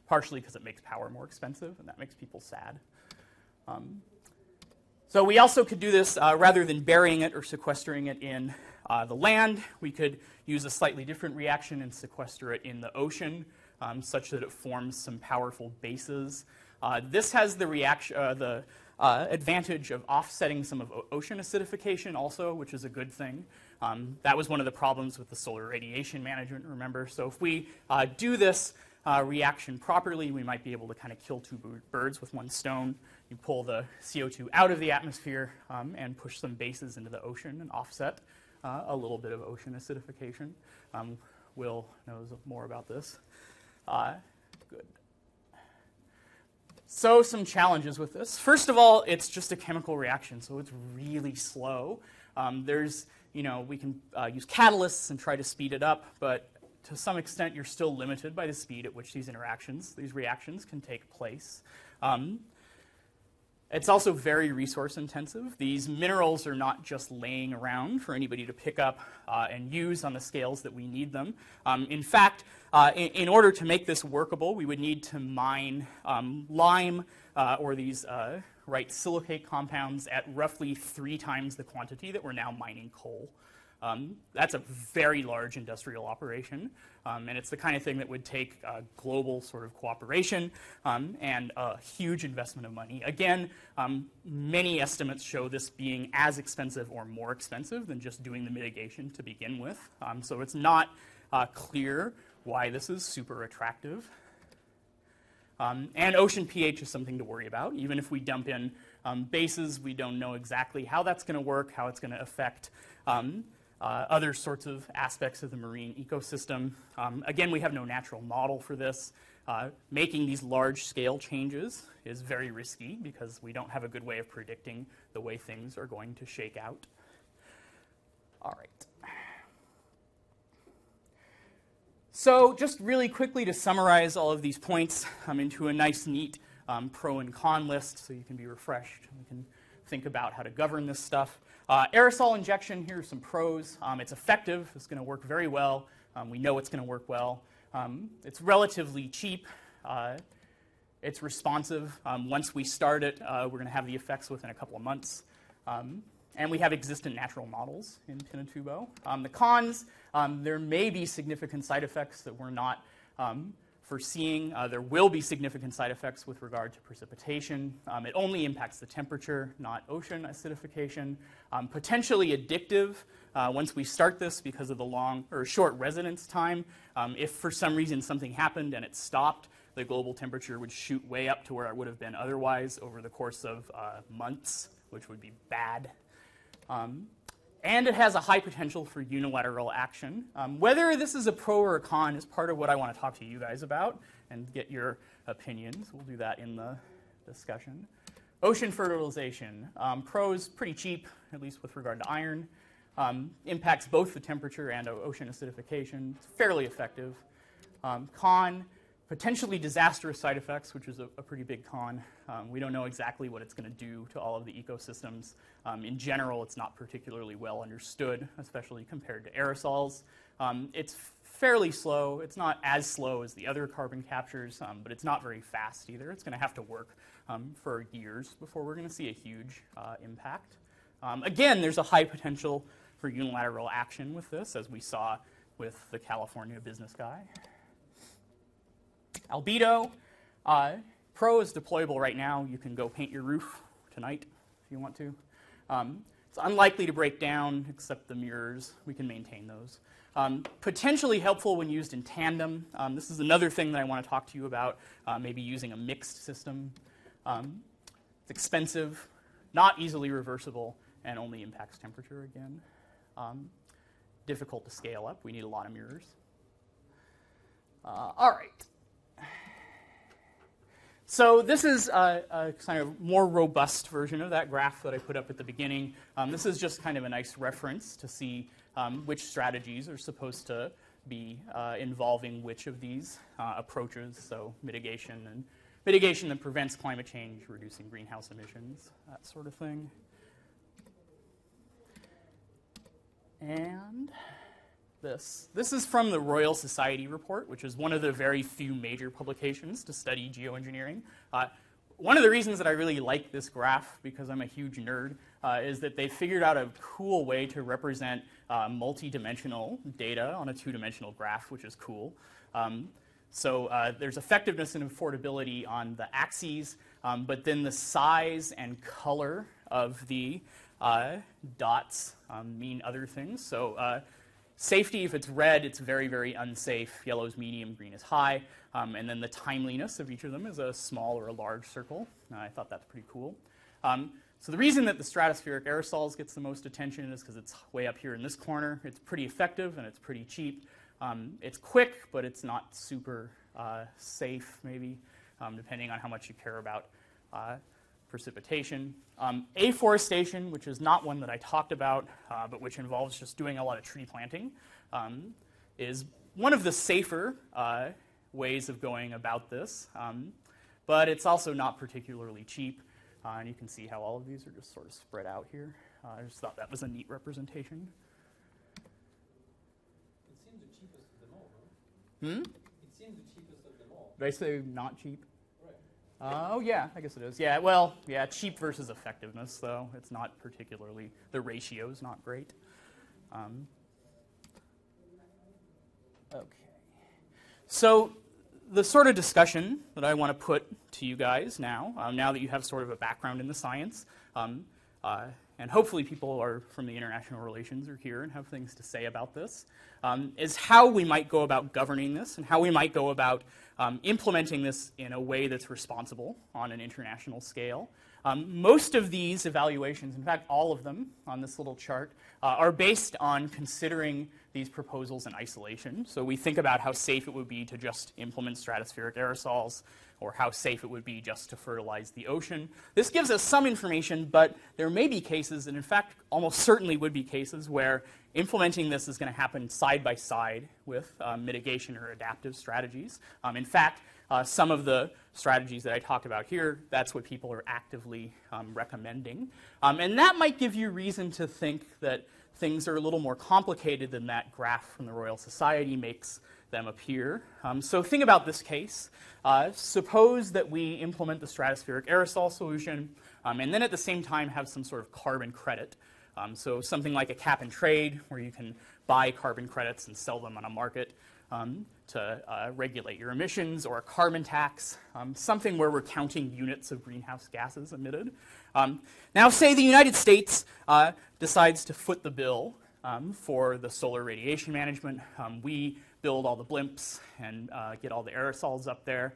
partially because it makes power more expensive, and that makes people sad. So we also could do this rather than burying it or sequestering it in the land. We could use a slightly different reaction and sequester it in the ocean, such that it forms some powerful bases. This has the advantage of offsetting some of ocean acidification also, which is a good thing. That was one of the problems with the solar radiation management, remember? So if we do this reaction properly, we might be able to kind of kill two birds with one stone. You pull the CO2 out of the atmosphere and push some bases into the ocean and offset a little bit of ocean acidification. Will knows more about this. Good. So some challenges with this. First of all, it's just a chemical reaction, so it's really slow. We can use catalysts and try to speed it up, but to some extent, you're still limited by the speed at which these reactions can take place. It's also very resource intensive. These minerals are not just laying around for anybody to pick up and use on the scales that we need them. In fact, in order to make this workable, we would need to mine lime or these silicate compounds at roughly 3 times the quantity that we're now mining coal. That's a very large industrial operation, and it's the kind of thing that would take global sort of cooperation and a huge investment of money. Again, many estimates show this being as expensive or more expensive than just doing the mitigation to begin with, so it's not clear why this is super attractive. And ocean pH is something to worry about. Even if we dump in bases, we don't know exactly how that's going to work, how it's going to affect other sorts of aspects of the marine ecosystem. Again, we have no natural model for this. Making these large-scale changes is very risky because we don't have a good way of predicting the way things are going to shake out. All right. So just really quickly to summarize all of these points into a nice, neat pro and con list so you can be refreshed. You can think about how to govern this stuff. Aerosol injection, here are some pros. It's effective. It's going to work very well. We know it's going to work well. It's relatively cheap. It's responsive. Once we start it, we're going to have the effects within a couple of months. And we have existent natural models in Pinatubo. The cons, there may be significant side effects that we're not foreseeing. There will be significant side effects with regard to precipitation. It only impacts the temperature, not ocean acidification. Potentially addictive once we start this because of the long or short residence time. If for some reason something happened and it stopped, the global temperature would shoot way up to where it would have been otherwise over the course of months, which would be bad. And it has a high potential for unilateral action. Whether this is a pro or a con is part of what I want to talk to you guys about and get your opinions. We'll do that in the discussion. Ocean fertilization. Pros, pretty cheap, at least with regard to iron. Impacts both the temperature and ocean acidification. It's fairly effective. Con, potentially disastrous side effects, which is a pretty big con. We don't know exactly what it's going to do to all of the ecosystems. In general, it's not particularly well understood, especially compared to aerosols. It's fairly slow. It's not as slow as the other carbon captures, but it's not very fast either. It's going to have to work for years before we're going to see a huge impact. Again, there's a high potential for unilateral action with this, as we saw with the California business guy. Albedo, Pro is deployable right now. You can go paint your roof tonight if you want to. It's unlikely to break down, except the mirrors. We can maintain those. Potentially helpful when used in tandem. This is another thing that I want to talk to you about, maybe using a mixed system. It's expensive, not easily reversible, and only impacts temperature again. Difficult to scale up. We need a lot of mirrors. All right. So this is a kind of more robust version of that graph that I put up at the beginning. This is just kind of a nice reference to see which strategies are supposed to be involving which of these approaches, so mitigation that prevents climate change, reducing greenhouse emissions, that sort of thing. And this is from the Royal Society report, which is one of the very few major publications to study geoengineering. One of the reasons that I really like this graph, because I'm a huge nerd, is that they figured out a cool way to represent multi-dimensional data on a two-dimensional graph, which is cool. So there's effectiveness and affordability on the axes, but then the size and color of the dots mean other things. So safety, if it's red, it's very, very unsafe. Yellow is medium, green is high. And then the timeliness of each of them is a small or a large circle. I thought that's pretty cool. So the reason that the stratospheric aerosols gets the most attention is because it's way up here in this corner. It's pretty effective and it's pretty cheap. It's quick, but it's not super safe, maybe, depending on how much you care about precipitation. Afforestation, which is not one that I talked about, but which involves just doing a lot of tree planting, is one of the safer ways of going about this. But it's also not particularly cheap. And you can see how all of these are just sort of spread out here. I just thought that was a neat representation. It seems the cheapest of them all, huh? It seems the cheapest of them all. Did I say not cheap? Right. Oh, yeah, I guess it is. Yeah, well, yeah, cheap versus effectiveness, though. It's not particularly, the ratio is not great. Okay. So the sort of discussion that I want to put to you guys now, now that you have sort of a background in the science, and hopefully people are from the international relations are here and have things to say about this, is how we might go about governing this and how we might go about implementing this in a way that's responsible on an international scale. Most of these evaluations, in fact all of them on this little chart, are based on considering these proposals in isolation. So we think about how safe it would be to just implement stratospheric aerosols, or how safe it would be just to fertilize the ocean. This gives us some information, but there may be cases, and in fact almost certainly would be cases, where implementing this is going to happen side by side with mitigation or adaptive strategies. In fact, some of the strategies that I talked about here, that's what people are actively recommending. And that might give you reason to think that things are a little more complicated than that graph from the Royal Society makes them appear. So think about this case. Suppose that we implement the stratospheric aerosol solution, and then at the same time have some sort of carbon credit. So something like a cap and trade, where you can buy carbon credits and sell them on a market to regulate your emissions, or a carbon tax, something where we're counting units of greenhouse gases emitted. Now say the United States decides to foot the bill for the solar radiation management. We build all the blimps and get all the aerosols up there.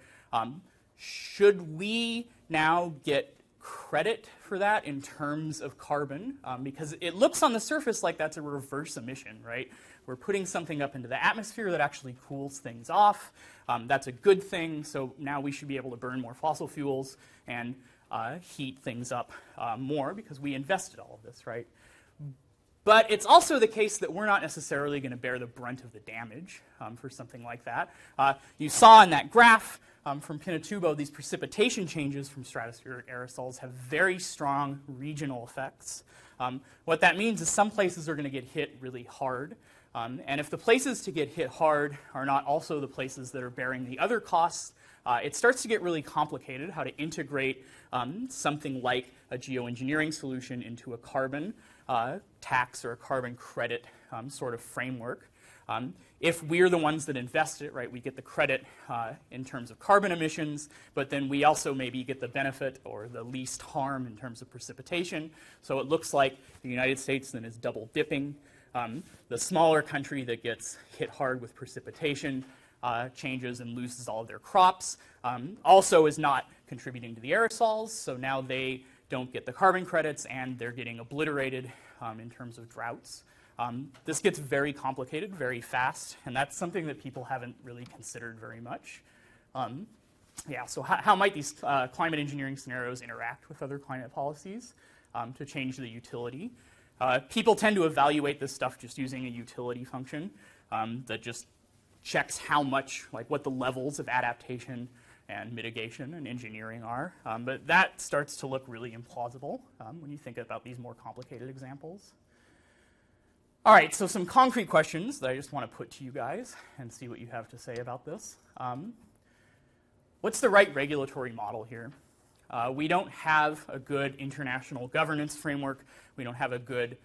Should we now get credit for that in terms of carbon? Because it looks on the surface like that's a reverse emission, right? We're putting something up into the atmosphere that actually cools things off. That's a good thing, so now we should be able to burn more fossil fuels and heat things up more because we invested all of this, right? But it's also the case that we're not necessarily going to bear the brunt of the damage for something like that. You saw in that graph from Pinatubo, these precipitation changes from stratospheric aerosols have very strong regional effects. What that means is some places are going to get hit really hard. And if the places to get hit hard are not also the places that are bearing the other costs, it starts to get really complicated how to integrate something like a geoengineering solution into a carbon tax or a carbon credit sort of framework. If we're the ones that invest it, right, we get the credit in terms of carbon emissions, but then we also maybe get the benefit or the least harm in terms of precipitation. So it looks like the United States then is double dipping. The smaller country that gets hit hard with precipitation changes and loses all of their crops, also is not contributing to the aerosols, so now they don't get the carbon credits and they're getting obliterated in terms of droughts. This gets very complicated very fast, and that's something that people haven't really considered very much. Yeah, so how might these climate engineering scenarios interact with other climate policies to change the utility? People tend to evaluate this stuff just using a utility function that just checks how much, like what the levels of adaptation and mitigation and engineering are. But that starts to look really implausible when you think about these more complicated examples. All right, so some concrete questions that I just want to put to you guys and see what you have to say about this. What's the right regulatory model here? We don't have a good international governance framework. We don't have a good,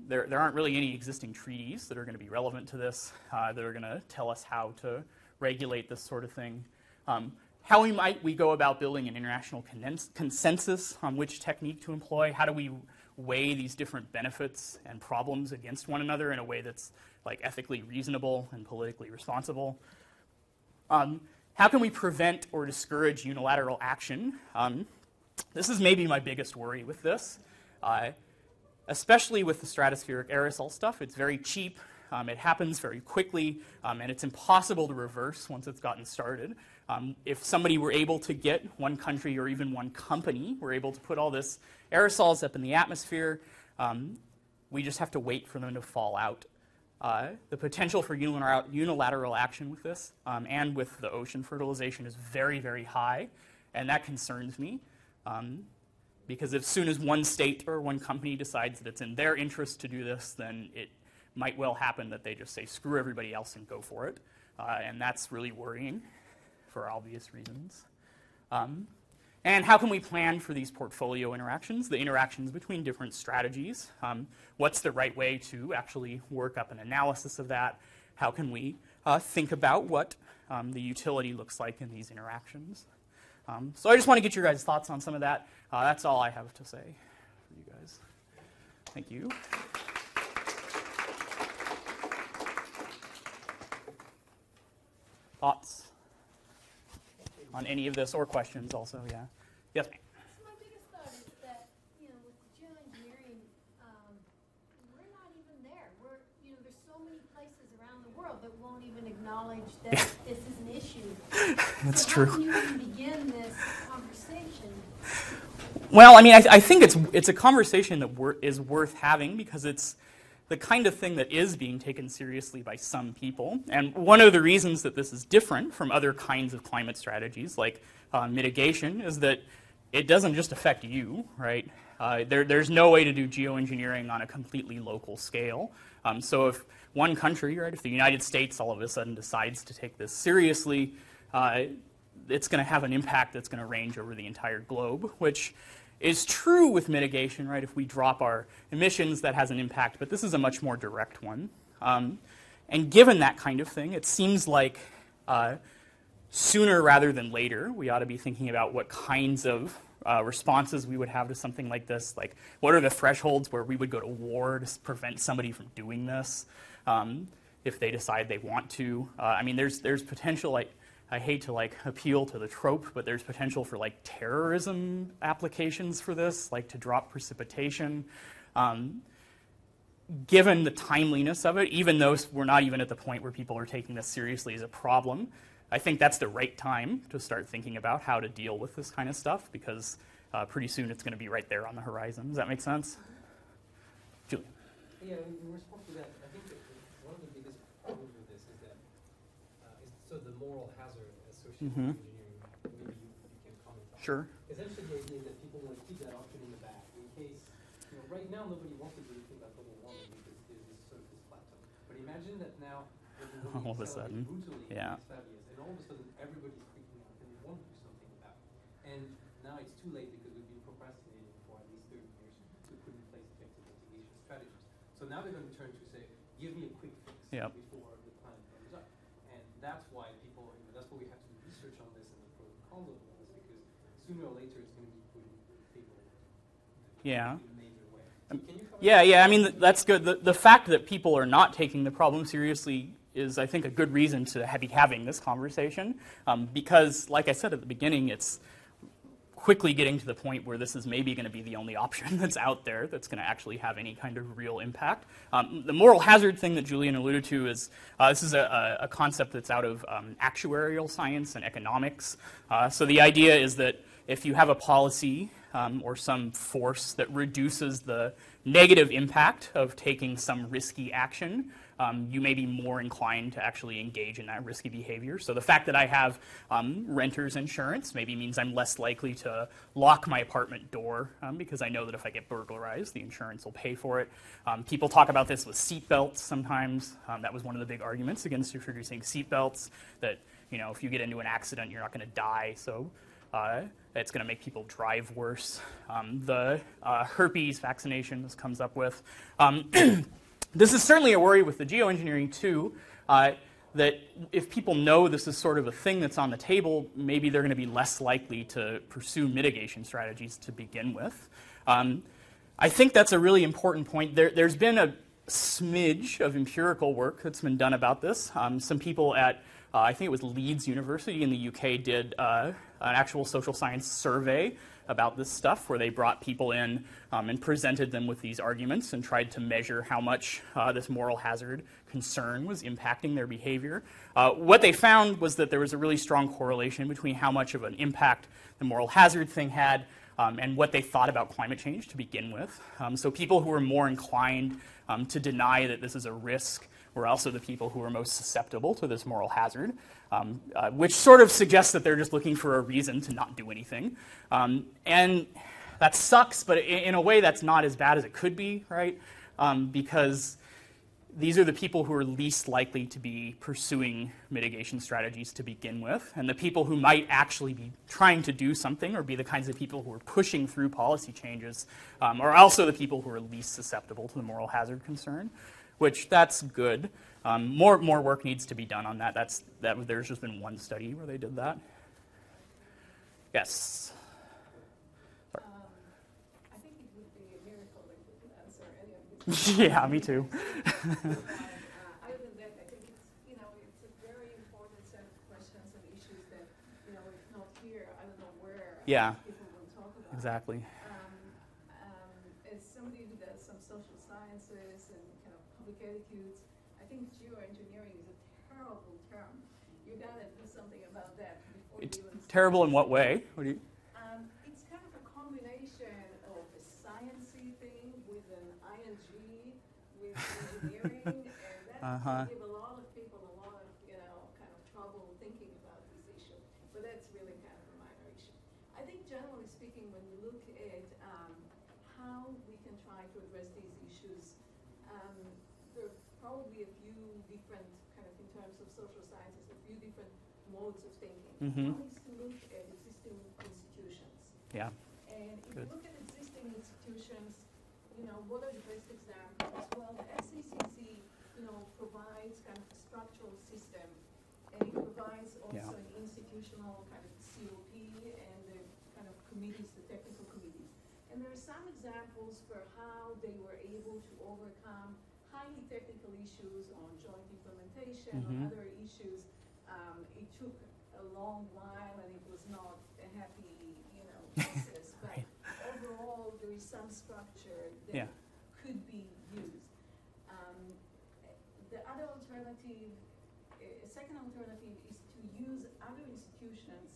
there aren't really any existing treaties that are going to be relevant to this, that are going to tell us how to regulate this sort of thing. How might we go about building an international consensus on which technique to employ? How do we weigh these different benefits and problems against one another in a way that's like ethically reasonable and politically responsible? How can we prevent or discourage unilateral action? This is maybe my biggest worry with this, especially with the stratospheric aerosol stuff. It's very cheap, it happens very quickly, and it's impossible to reverse once it's gotten started. If somebody were able to get, one country or even one company were able to put all this aerosols up in the atmosphere, we just have to wait for them to fall out. The potential for unilateral action with this and with the ocean fertilization is very, very high, and that concerns me because as soon as one state or one company decides that it's in their interest to do this, then it might well happen that they just say screw everybody else and go for it, and that's really worrying for obvious reasons. And how can we plan for these portfolio interactions, the interactions between different strategies? What's the right way to actually work up an analysis of that? How can we think about what the utility looks like in these interactions? So I just want to get your guys' thoughts on some of that. That's all I have to say for you guys. Thank you. Thoughts on any of this, or questions also, yeah. Yes, ma'am. So my biggest thought is that, with the geoengineering, we're not even there. There's so many places around the world that won't even acknowledge that this is an issue. That's so true. How can you even begin this conversation? Well, I mean, I think it's a conversation that is worth having because it's the kind of thing that is being taken seriously by some people. And one of the reasons that this is different from other kinds of climate strategies, like mitigation, is that it doesn't just affect you, right? There's no way to do geoengineering on a completely local scale. So if one country, right, if the United States all of a sudden decides to take this seriously, it's going to have an impact that's going to range over the entire globe, which is true with mitigation, right? If we drop our emissions, that has an impact, but this is a much more direct one. And given that kind of thing, it seems like sooner rather than later, we ought to be thinking about what kinds of responses we would have to something like this. Like, what are the thresholds where we would go to war to prevent somebody from doing this if they decide they want to? I mean, there's potential, like, I hate to appeal to the trope, but there's potential for terrorism applications for this, like to drop precipitation. Given the timeliness of it, even though we're not even at the point where people are taking this seriously as a problem, I think that's the right time to start thinking about how to deal with this kind of stuff because pretty soon it's going to be right there on the horizon. Does that make sense? Julian? Yeah, in response to that, I think that one of the biggest problems with this is that the moral hazard associated with engineering. Maybe you can comment on. Sure. Essentially, the idea is that people want to keep that option in the back in case, right now nobody wants to do anything about global warming because there's this plateau. But imagine that now All of a sudden, brutally yeah. in the next 5 years, and all of a sudden everybody's freaking out and they want to do something about it. And now it's too late because we've been procrastinating for at least 30 years to put in place effective mitigation strategies. So now they're going to turn to say, give me a quick fix Yep. before cons of this, because sooner or later it's going to be putting people Yeah. in a major way. So can you comment? Yeah, I mean, that's good. The fact that people are not taking the problem seriously is, I think, a good reason to be having this conversation, because, like I said at the beginning, it's quickly getting to the point where this is maybe going to be the only option that's out there that's going to actually have any kind of real impact. The moral hazard thing that Julian alluded to is this is a concept that's out of actuarial science and economics. So the idea is that if you have a policy or some force that reduces the negative impact of taking some risky action, you may be more inclined to actually engage in that risky behavior. So the fact that I have renter's insurance maybe means I'm less likely to lock my apartment door because I know that if I get burglarized, the insurance will pay for it. People talk about this with seat belts sometimes. That was one of the big arguments against introducing seat belts, that if you get into an accident, you're not going to die. So it's going to make people drive worse. The herpes vaccination this comes up with. This is certainly a worry with the geoengineering, too, that if people know this is sort of a thing that's on the table, maybe they're going to be less likely to pursue mitigation strategies to begin with. I think that's a really important point. There's been a smidge of empirical work that's been done about this. Some people at, I think it was Leeds University in the UK, did an actual social science survey about this stuff, where they brought people in and presented them with these arguments and tried to measure how much this moral hazard concern was impacting their behavior. What they found was that there was a really strong correlation between how much of an impact the moral hazard thing had and what they thought about climate change to begin with. So people who were more inclined to deny that this is a risk were also the people who were most susceptible to this moral hazard, which sort of suggests that they're just looking for a reason to not do anything. And that sucks, but in a way that's not as bad as it could be, right? Because these are the people who are least likely to be pursuing mitigation strategies to begin with, and the people who might actually be trying to do something or be the kinds of people who are pushing through policy changes are also the people who are least susceptible to the moral hazard concern, which that's good. More work needs to be done on that. There's just been one study where they did that. Yes. I think it would be a miracle if we could answer any of these. Yeah, me too. Other than that, I think it's a very important set of questions and issues that, if not here, I don't know where Yeah. people will talk about. Exactly. As somebody who does some social sciences and kind of public attitudes, I think geoengineering is a terrible term. You gotta do something about that before It's you even start. terrible in what way? What do you? It's kind of a combination of a sciencey thing with an ing, with engineering, and that can give a lot of people a lot of, kind of trouble thinking about this issue. But that's really kind of a minor issue. I think generally speaking, when we look at how we can try to address these issues, there are probably a few different, kind of in terms of social sciences, a few different modes of thinking. One is to look at existing institutions. Yeah. And if Good. you look at existing institutions, what are the best examples? Well, the SCCC, provides kind of a structural system, and it provides also an institutional kind of COP and the kind of committees, the technical committees. And there are some examples for how they were able to overcome highly technical issues on joint implementation or other issues. It took a long while, and it was not a happy, process. But overall, there is some structure that could be used. The other alternative, a second alternative, is to use other institutions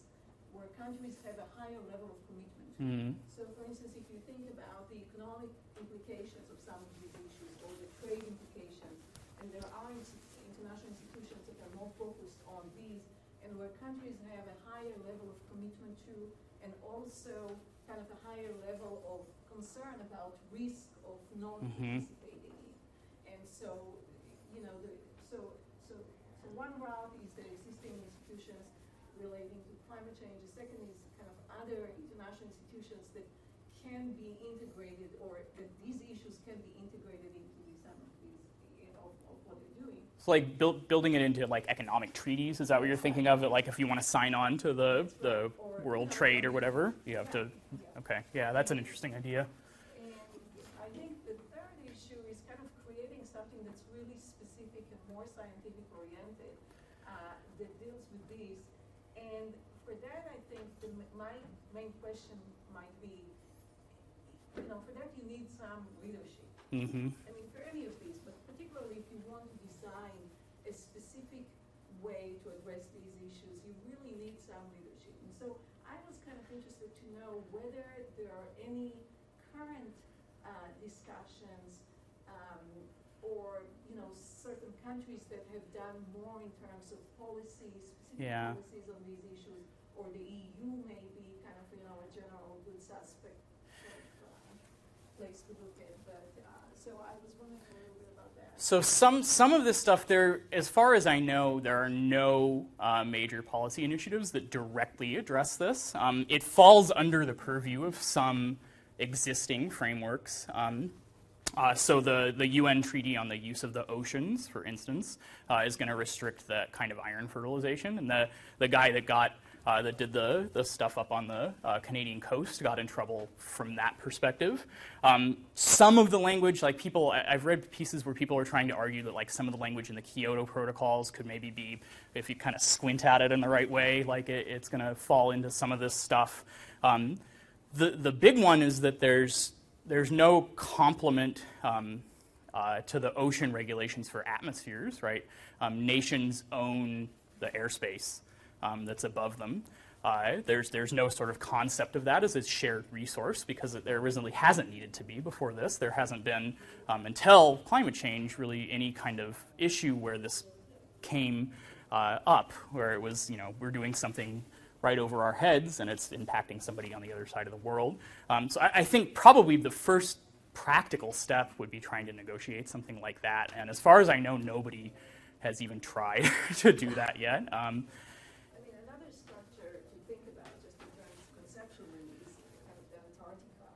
where countries have a higher level of commitment. So, for instance, if you think about the economic implications of some of these issues or the trade implications, and there are international institutions that are more focused on these, and where countries have a higher level of commitment to, and also kind of a higher level of concern about risk of not participating in. And so, so one route is the existing institutions relating to climate change. The second is kind of other international institutions that can be integrated, or that these issues can be integrated into some of these, of what they're doing. So like building it into like economic treaties. Is that what you're thinking of? Like if you want to sign on to the World Trade or whatever, you have to. Okay, yeah, that's an interesting idea. And I think the third issue is kind of creating something that's really specific and more scientific oriented that deals with these. And for that, I think my main question might be, for that you need some leadership. Mm-hmm. I mean, for any of these, but particularly if you want to design a specific way to address these issues, you really need some leadership. And so I was kind of interested to know whether there are any current discussions or, certain countries that have done more in terms of policies, specific policies on these issues, or the EU may be kind of, a general good suspect place to look at. But so I was wondering a little bit about that. So some of this stuff there, as far as I know, there are no major policy initiatives that directly address this. It falls under the purview of some existing frameworks. So the UN Treaty on the Use of the Oceans, for instance, is going to restrict the kind of iron fertilization. And the guy that did the stuff up on the Canadian coast got in trouble from that perspective. Some of the language, like I've read pieces where people are trying to argue that like some of the language in the Kyoto protocols could maybe be, if you kind of squint at it in the right way, like it's going to fall into some of this stuff. The big one is that there's no complement to the ocean regulations for atmospheres, right? Nations own the airspace that's above them. There's no sort of concept of that as a shared resource because there originally hasn't needed to be before this. There hasn't been, until climate change, really any kind of issue where this came up, where it was, we're doing something right over our heads and it's impacting somebody on the other side of the world. So I think probably the first practical step would be trying to negotiate something like that. And as far as I know, nobody has even tried to do that yet. Another structure to think about, just in terms conceptually, is kind of the Antarctica.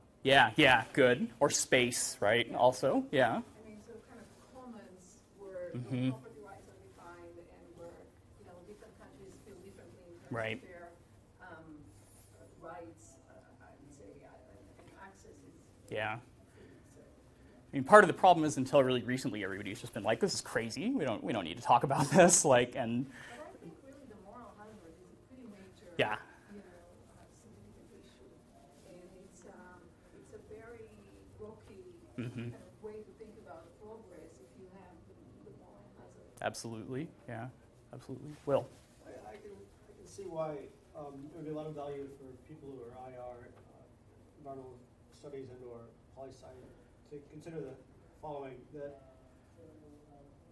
Yeah, good. Or space, right? Also, yeah. So kind of commons where property rights are defined and where, different countries feel differently in terms Right. of their rights, I would say, and access is. Yeah. Part of the problem is until really recently, everybody's just been like, "This is crazy. We don't need to talk about this." But I think really the moral hazard is a pretty major, Yeah. significant issue, and it's a very rocky kind of way to think about progress if you have the moral hazard. Absolutely. Yeah. Absolutely. Will. I can see why there would be a lot of value for people who are IR, environmental studies and/or poli-sci, to consider the following: that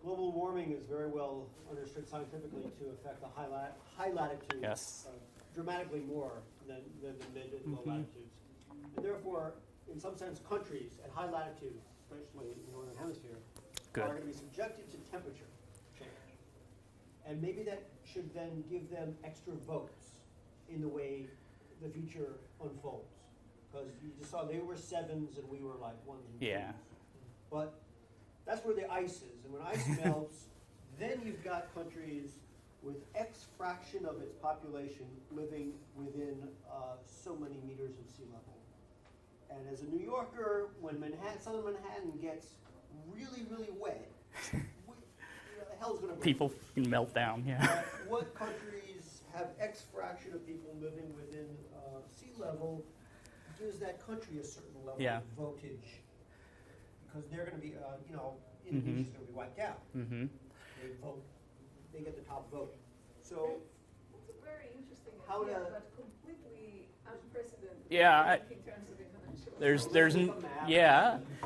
global warming is very well understood scientifically to affect the high latitudes Yes. dramatically more than the mid and low latitudes. And therefore, in some sense, countries at high latitudes, especially in the northern hemisphere, are going to be subjected to temperature change. And maybe that should then give them extra votes in the way the future unfolds. Because you just saw they were 7s and we were like 1s and 2s. Yeah. But that's where the ice is. And when ice melts, then you've got countries with X fraction of its population living within so many meters of sea level. And as a New Yorker, when southern Manhattan gets really, really wet, the hell's going to break. People can melt down. Yeah. What countries have X fraction of people living within sea level gives that country a certain level of votage, because they're going to be, Indonesia's going to be wiped out. Mm-hmm. They get the top vote. So It's a very interesting How idea, to- but completely unprecedented. Yeah, in terms of economic. There's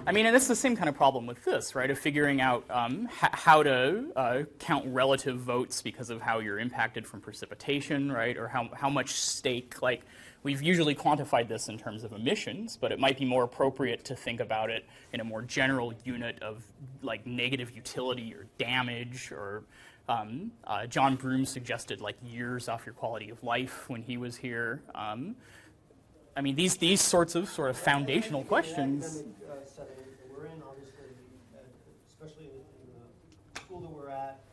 and it's the same kind of problem with this, right? Of figuring out how to count relative votes because of how you're impacted from precipitation, right? Or how much stake, like we've usually quantified this in terms of emissions, but it might be more appropriate to think about it in a more general unit of like negative utility or damage, or John Broome suggested like years off your quality of life when he was here. These sorts of foundational questions. In the academic setting that we're in, obviously, especially in the school that we're at,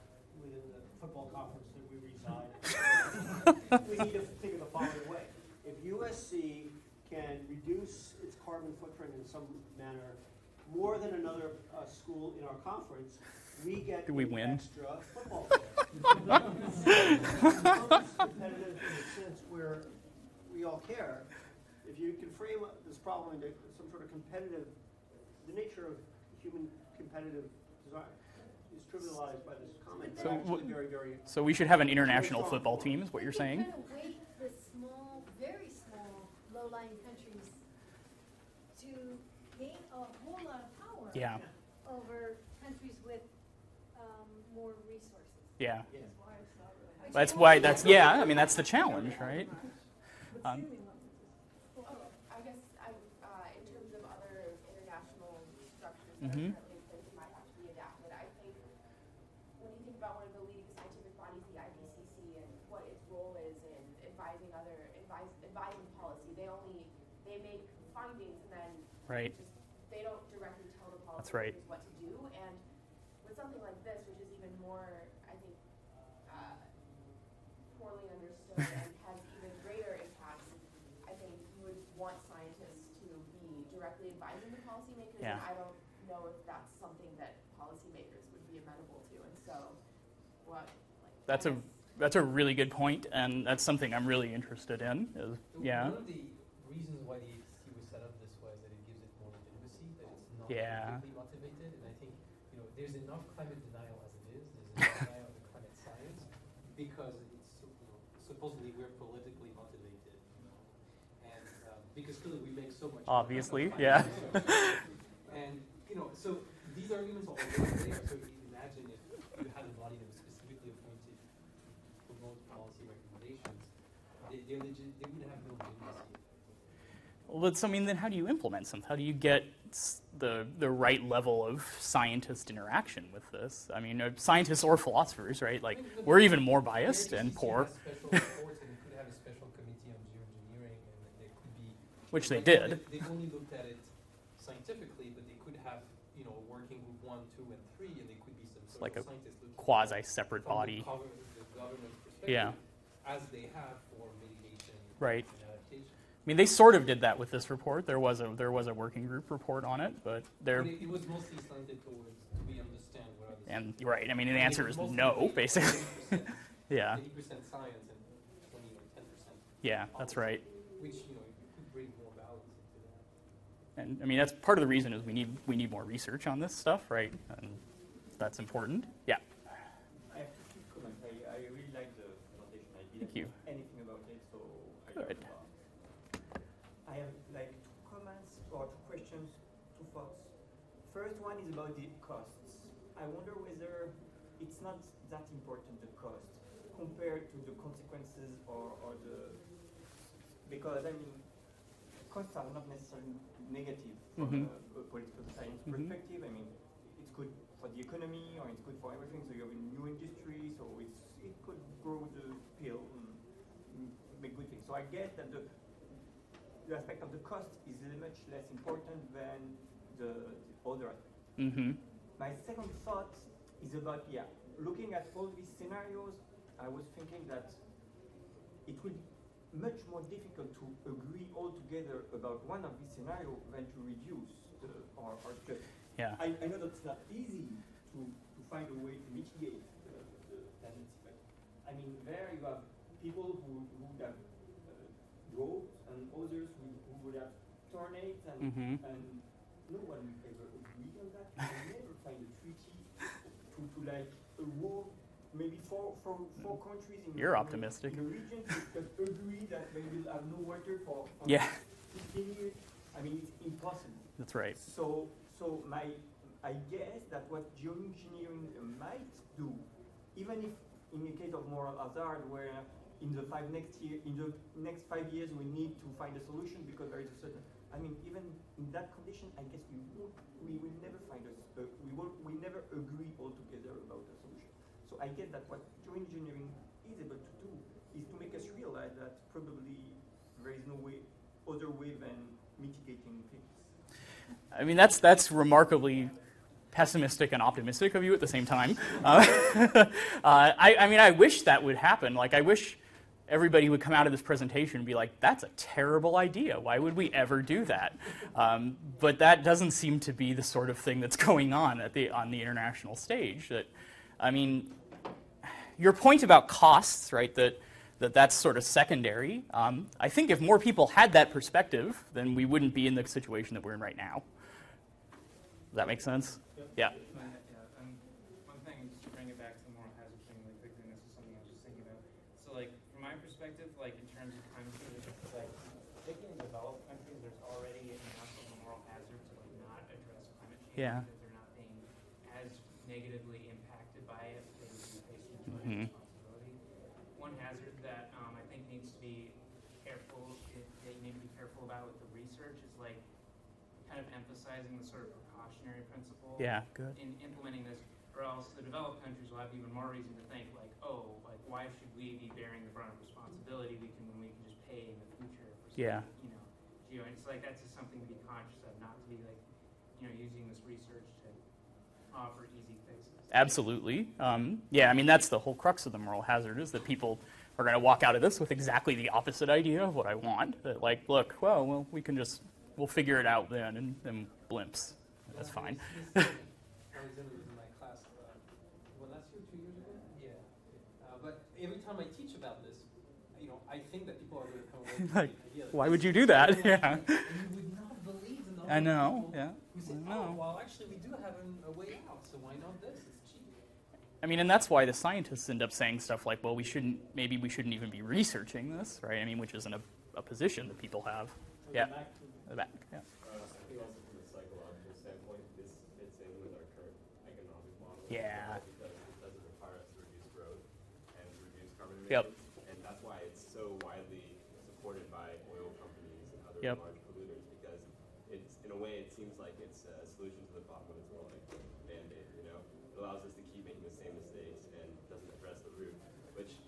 we need to think of the following way. If USC can reduce its carbon footprint in some manner more than another school in our conference, we get Do we an win? extra football player. It's competitive in a sense where we all care. If you can frame this problem into some sort of competitive, the nature of human competitive desire is trivialized by this comment. So But actually wh- very, very. So we should have an international football team, is what you're saying? We kind of weight the small, very small, low-lying countries to gain a whole lot of power Yeah. over countries with more resources. Yeah. Which That's is why. what- That's yeah. I mean, that's the challenge, right? But Um, still, I guess in terms of other international structures that Mhm. are currently in place that might have to be adapted, I think when you think about one of the leading scientific bodies, the IPCC, and what its role is in advising policy, they make findings and then Right. they don't directly tell the That's right. policymakers what to do. And with something like this, which is even more, I think, poorly understood and has even greater impacts, I think you would want scientists to be directly advising the policymakers. Yeah. And I don't know if that's something that policymakers would be amenable to. And so, what? That's a really good point, and that's something I'm really interested in. Is, yeah. One of the reasons why the ATC was set up this way is that it gives it more legitimacy, that it's not Yeah. politically motivated. And I think there's enough climate denial as it is. There's enough denial of the climate science because it's supposedly we're politically motivated, and because clearly we make so much. Obviously, money yeah. on climate research. And so these arguments are always there. So imagine if you had a body that was specifically appointed to promote policy recommendations, they would have no legitimacy. Well, I mean, then how do you implement something? How do you get the right level of scientist interaction with this? I mean, scientists or philosophers, right? Like, we're even more biased The and ATC poor, has special reports, and it could have a special committee on geoengineering, and there could be. which they like, did. They only looked at it scientifically, but they could have working group 1, 2, and 3, and they could be some sort like a of scientists looking Quasi-separate from body. the government's perspective, Yeah. as they have for mitigation Right. and adaptation. I mean, they sort of did that with this report. There was a working group report on it, but But it was mostly slanted towards, do we understand what are the and right. I mean, the it answer was is mostly no, basically. 80%, Yeah. 80% science and 20 or 10%. Yeah, that's right. Which you could bring more balance into that. And I mean, that's part of the reason is we need more research on this stuff, right? And that's important. Yeah. I have two quick comments. I really like the presentation. I didn't Thank you. know anything about it, so I Good. learned a lot. I have like two comments or two questions, two thoughts. First one is about the costs. I wonder whether it's not that important, the cost, compared to the consequences or the, because I mean, costs are not necessarily negative from Mhm. a political science Mhm. perspective. I mean, it's good for the economy or it's good for everything. So you have a new industry, so it could grow the pill and make good things. So I guess that the aspect of the cost is much less important than the other aspect. Mm-hmm. My second thought is about, looking at all these scenarios, I was thinking that it would be much more difficult to agree all together about one of these scenarios than to reduce or just. Yeah. I know that it's not easy to find a way to mitigate the tendency, but I mean, there you have people who would have drought and others who would have tornadoes and, Mhm. and no one will ever agree on that. You will never find a treaty to like a war, maybe four countries in You're in optimistic. in the region that agree that they will have no water for Yeah. 15 years. I mean, it's impossible. That's right. So I guess that what geoengineering might do, even if in the case of moral hazard, where in the next 5 years we need to find a solution because there is a certain. I mean, even in that condition, I guess we will never find we never agree altogether about a solution. So I guess that what geoengineering is able to do is to make us realize that probably there is no other way than mitigating things. I mean, that's remarkably pessimistic and optimistic of you at the same time. I mean, I wish that would happen. Like, I wish everybody would come out of this presentation and be like, that's a terrible idea. Why would we ever do that? But that doesn't seem to be the sort of thing that's going on on the international stage. I mean, your point about costs, right, that's sort of secondary. I think if more people had that perspective, then we wouldn't be in the situation that we're in right now. Does that make sense? Yeah. One thing, just to bring it back to the moral hazard thing really quickly, and this is something I was just thinking about. So, like, from my perspective, like, in terms of climate change, it's like, particularly in developed countries, there's already enough of a moral hazard to, like, not address climate change. Yeah. Because they're not being as negatively impacted by it because they face too much Mm-hmm. responsibility. One hazard that I think needs to be careful, that you need to be careful about with the research is, like, kind of emphasizing the sort of precautionary principle Yeah, good. in implementing this, or else the developed countries will have even more reason to think like, oh, like why should we be bearing the brunt of responsibility? We can just pay in the future for something, Yeah. It's like that's just something to be conscious of, not to be like, using this research to offer easy fixes. Absolutely. Yeah, I mean, that's the whole crux of the moral hazard, is that people are going to walk out of this with exactly the opposite idea of what I want. That, like, look, well, we'll figure it out then, and then blimps. That's fine. Alexander was in my class, last year, 2 years ago? Yeah. But every time I teach about this, I think that people are going to come away with Like, the idea. why would you do that? Yeah. And you would not believe the number I know, of people yeah. who say, I know. oh, well, actually, we do have a way out, so why not this? It's cheap. I mean, and that's why the scientists end up saying stuff like, well, maybe we shouldn't even be researching this, right? I mean, which isn't a position that people have. Yeah. The back, yeah. I think also from a psychological standpoint, this fits in with our current economic model. Yeah. Because it doesn't require us to reduce growth and reduce carbon Yep. emissions. And that's why it's so widely supported by oil companies and other Yep. large polluters, because it's, in a way, it seems like it's a solution to the problem when it's more like a Band-Aid, It allows us to keep making the same mistakes and doesn't address the root, which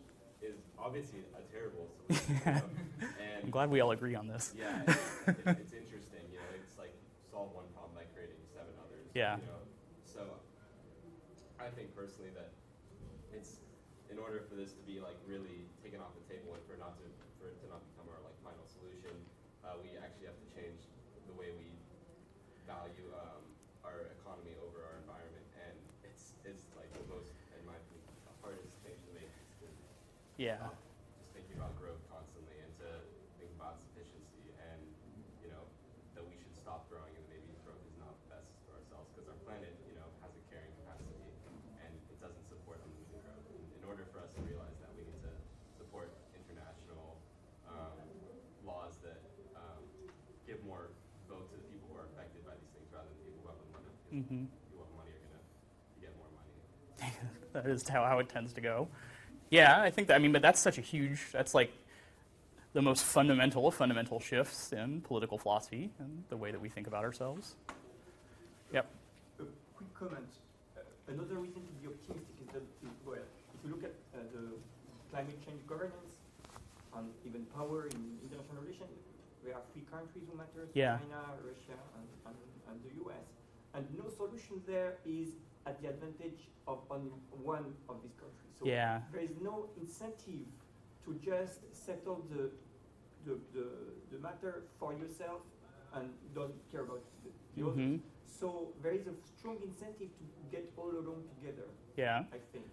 is obviously a terrible solution. And I'm glad we all agree on this. yeah, it's interesting. It's like solve one problem by creating 7 others. Yeah. So I think personally that it's, in order for this to be like really taken off the table and for it to not become our like final solution, we actually have to change the way we value our economy over our environment, and it's like the most, in my opinion, hardest change to make. Yeah. Just thinking about growth constantly and to think about sufficiency, and that we should stop growing, and maybe growth is not best for ourselves because our planet has a carrying capacity and it doesn't support unlimited growth. In order for us to realize that, we need to support international laws that give more vote to the people who are affected by these things rather than people who have the money. Mm-hmm. People who have money are going to get more money. That is how it tends to go. Yeah, I think that, but that's that's like the most fundamental of fundamental shifts in political philosophy and the way that we think about ourselves. Yep. A quick comment. Another reason to be optimistic is that, well, if you look at the climate change governance and even power in international relations, there are 3 countries who matter: Yeah. China, Russia, and the US. And no solution there is at the advantage of only one of these countries. So Yeah. there is no incentive to just settle the matter for yourself and don't care about the Mhm. others. So there is a strong incentive to get all along together, Yeah. I think.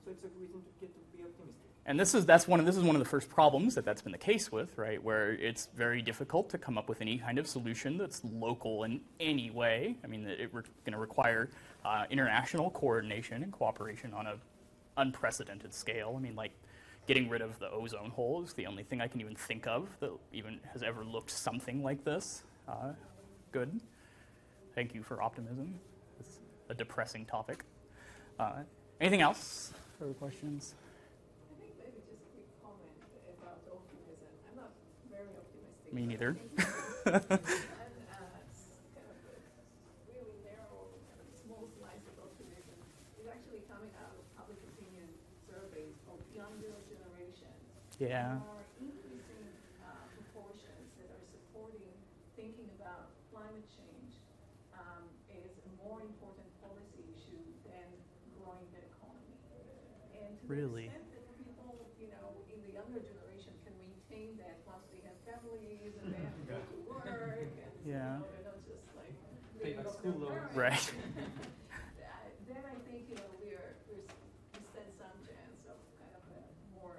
So it's a reason to be optimistic. And this is one of the first problems that's been the case with, right, where it's very difficult to come up with any kind of solution that's local in any way. I mean, we're going to require international coordination and cooperation on an unprecedented scale. I mean, like, getting rid of the ozone hole is the only thing I can even think of that even has ever looked something like this. Good. Thank you for optimism. It's a depressing topic. Anything else? Further questions? I think maybe just a quick comment about optimism. I'm not very optimistic. Me neither. And it's kind of a really narrow, kind of small slice of optimism is actually coming out of public opinion surveys of younger generations. Yeah. There are increasing proportions that are supporting thinking about climate change is a more important policy issue than growing the economy. And to Really? the extent that people, in the younger generation go to work, and Yeah. they're not just like Pay living back off school their loans. Right. parents. Then I think we stand some chance of kind of a more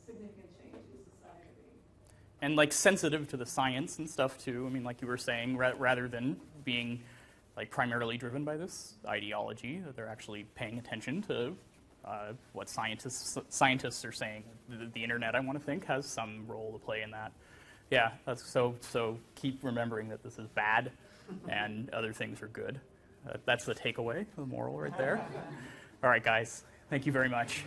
significant change in society. And like sensitive to the science and stuff too. I mean, like you were saying, rather than being like primarily driven by this ideology, that they're actually paying attention to what scientists are saying. The internet, I want to think, has some role to play in that. Yeah, that's so keep remembering that this is bad and other things are good. That's the takeaway, the moral right there. All right, guys, thank you very much.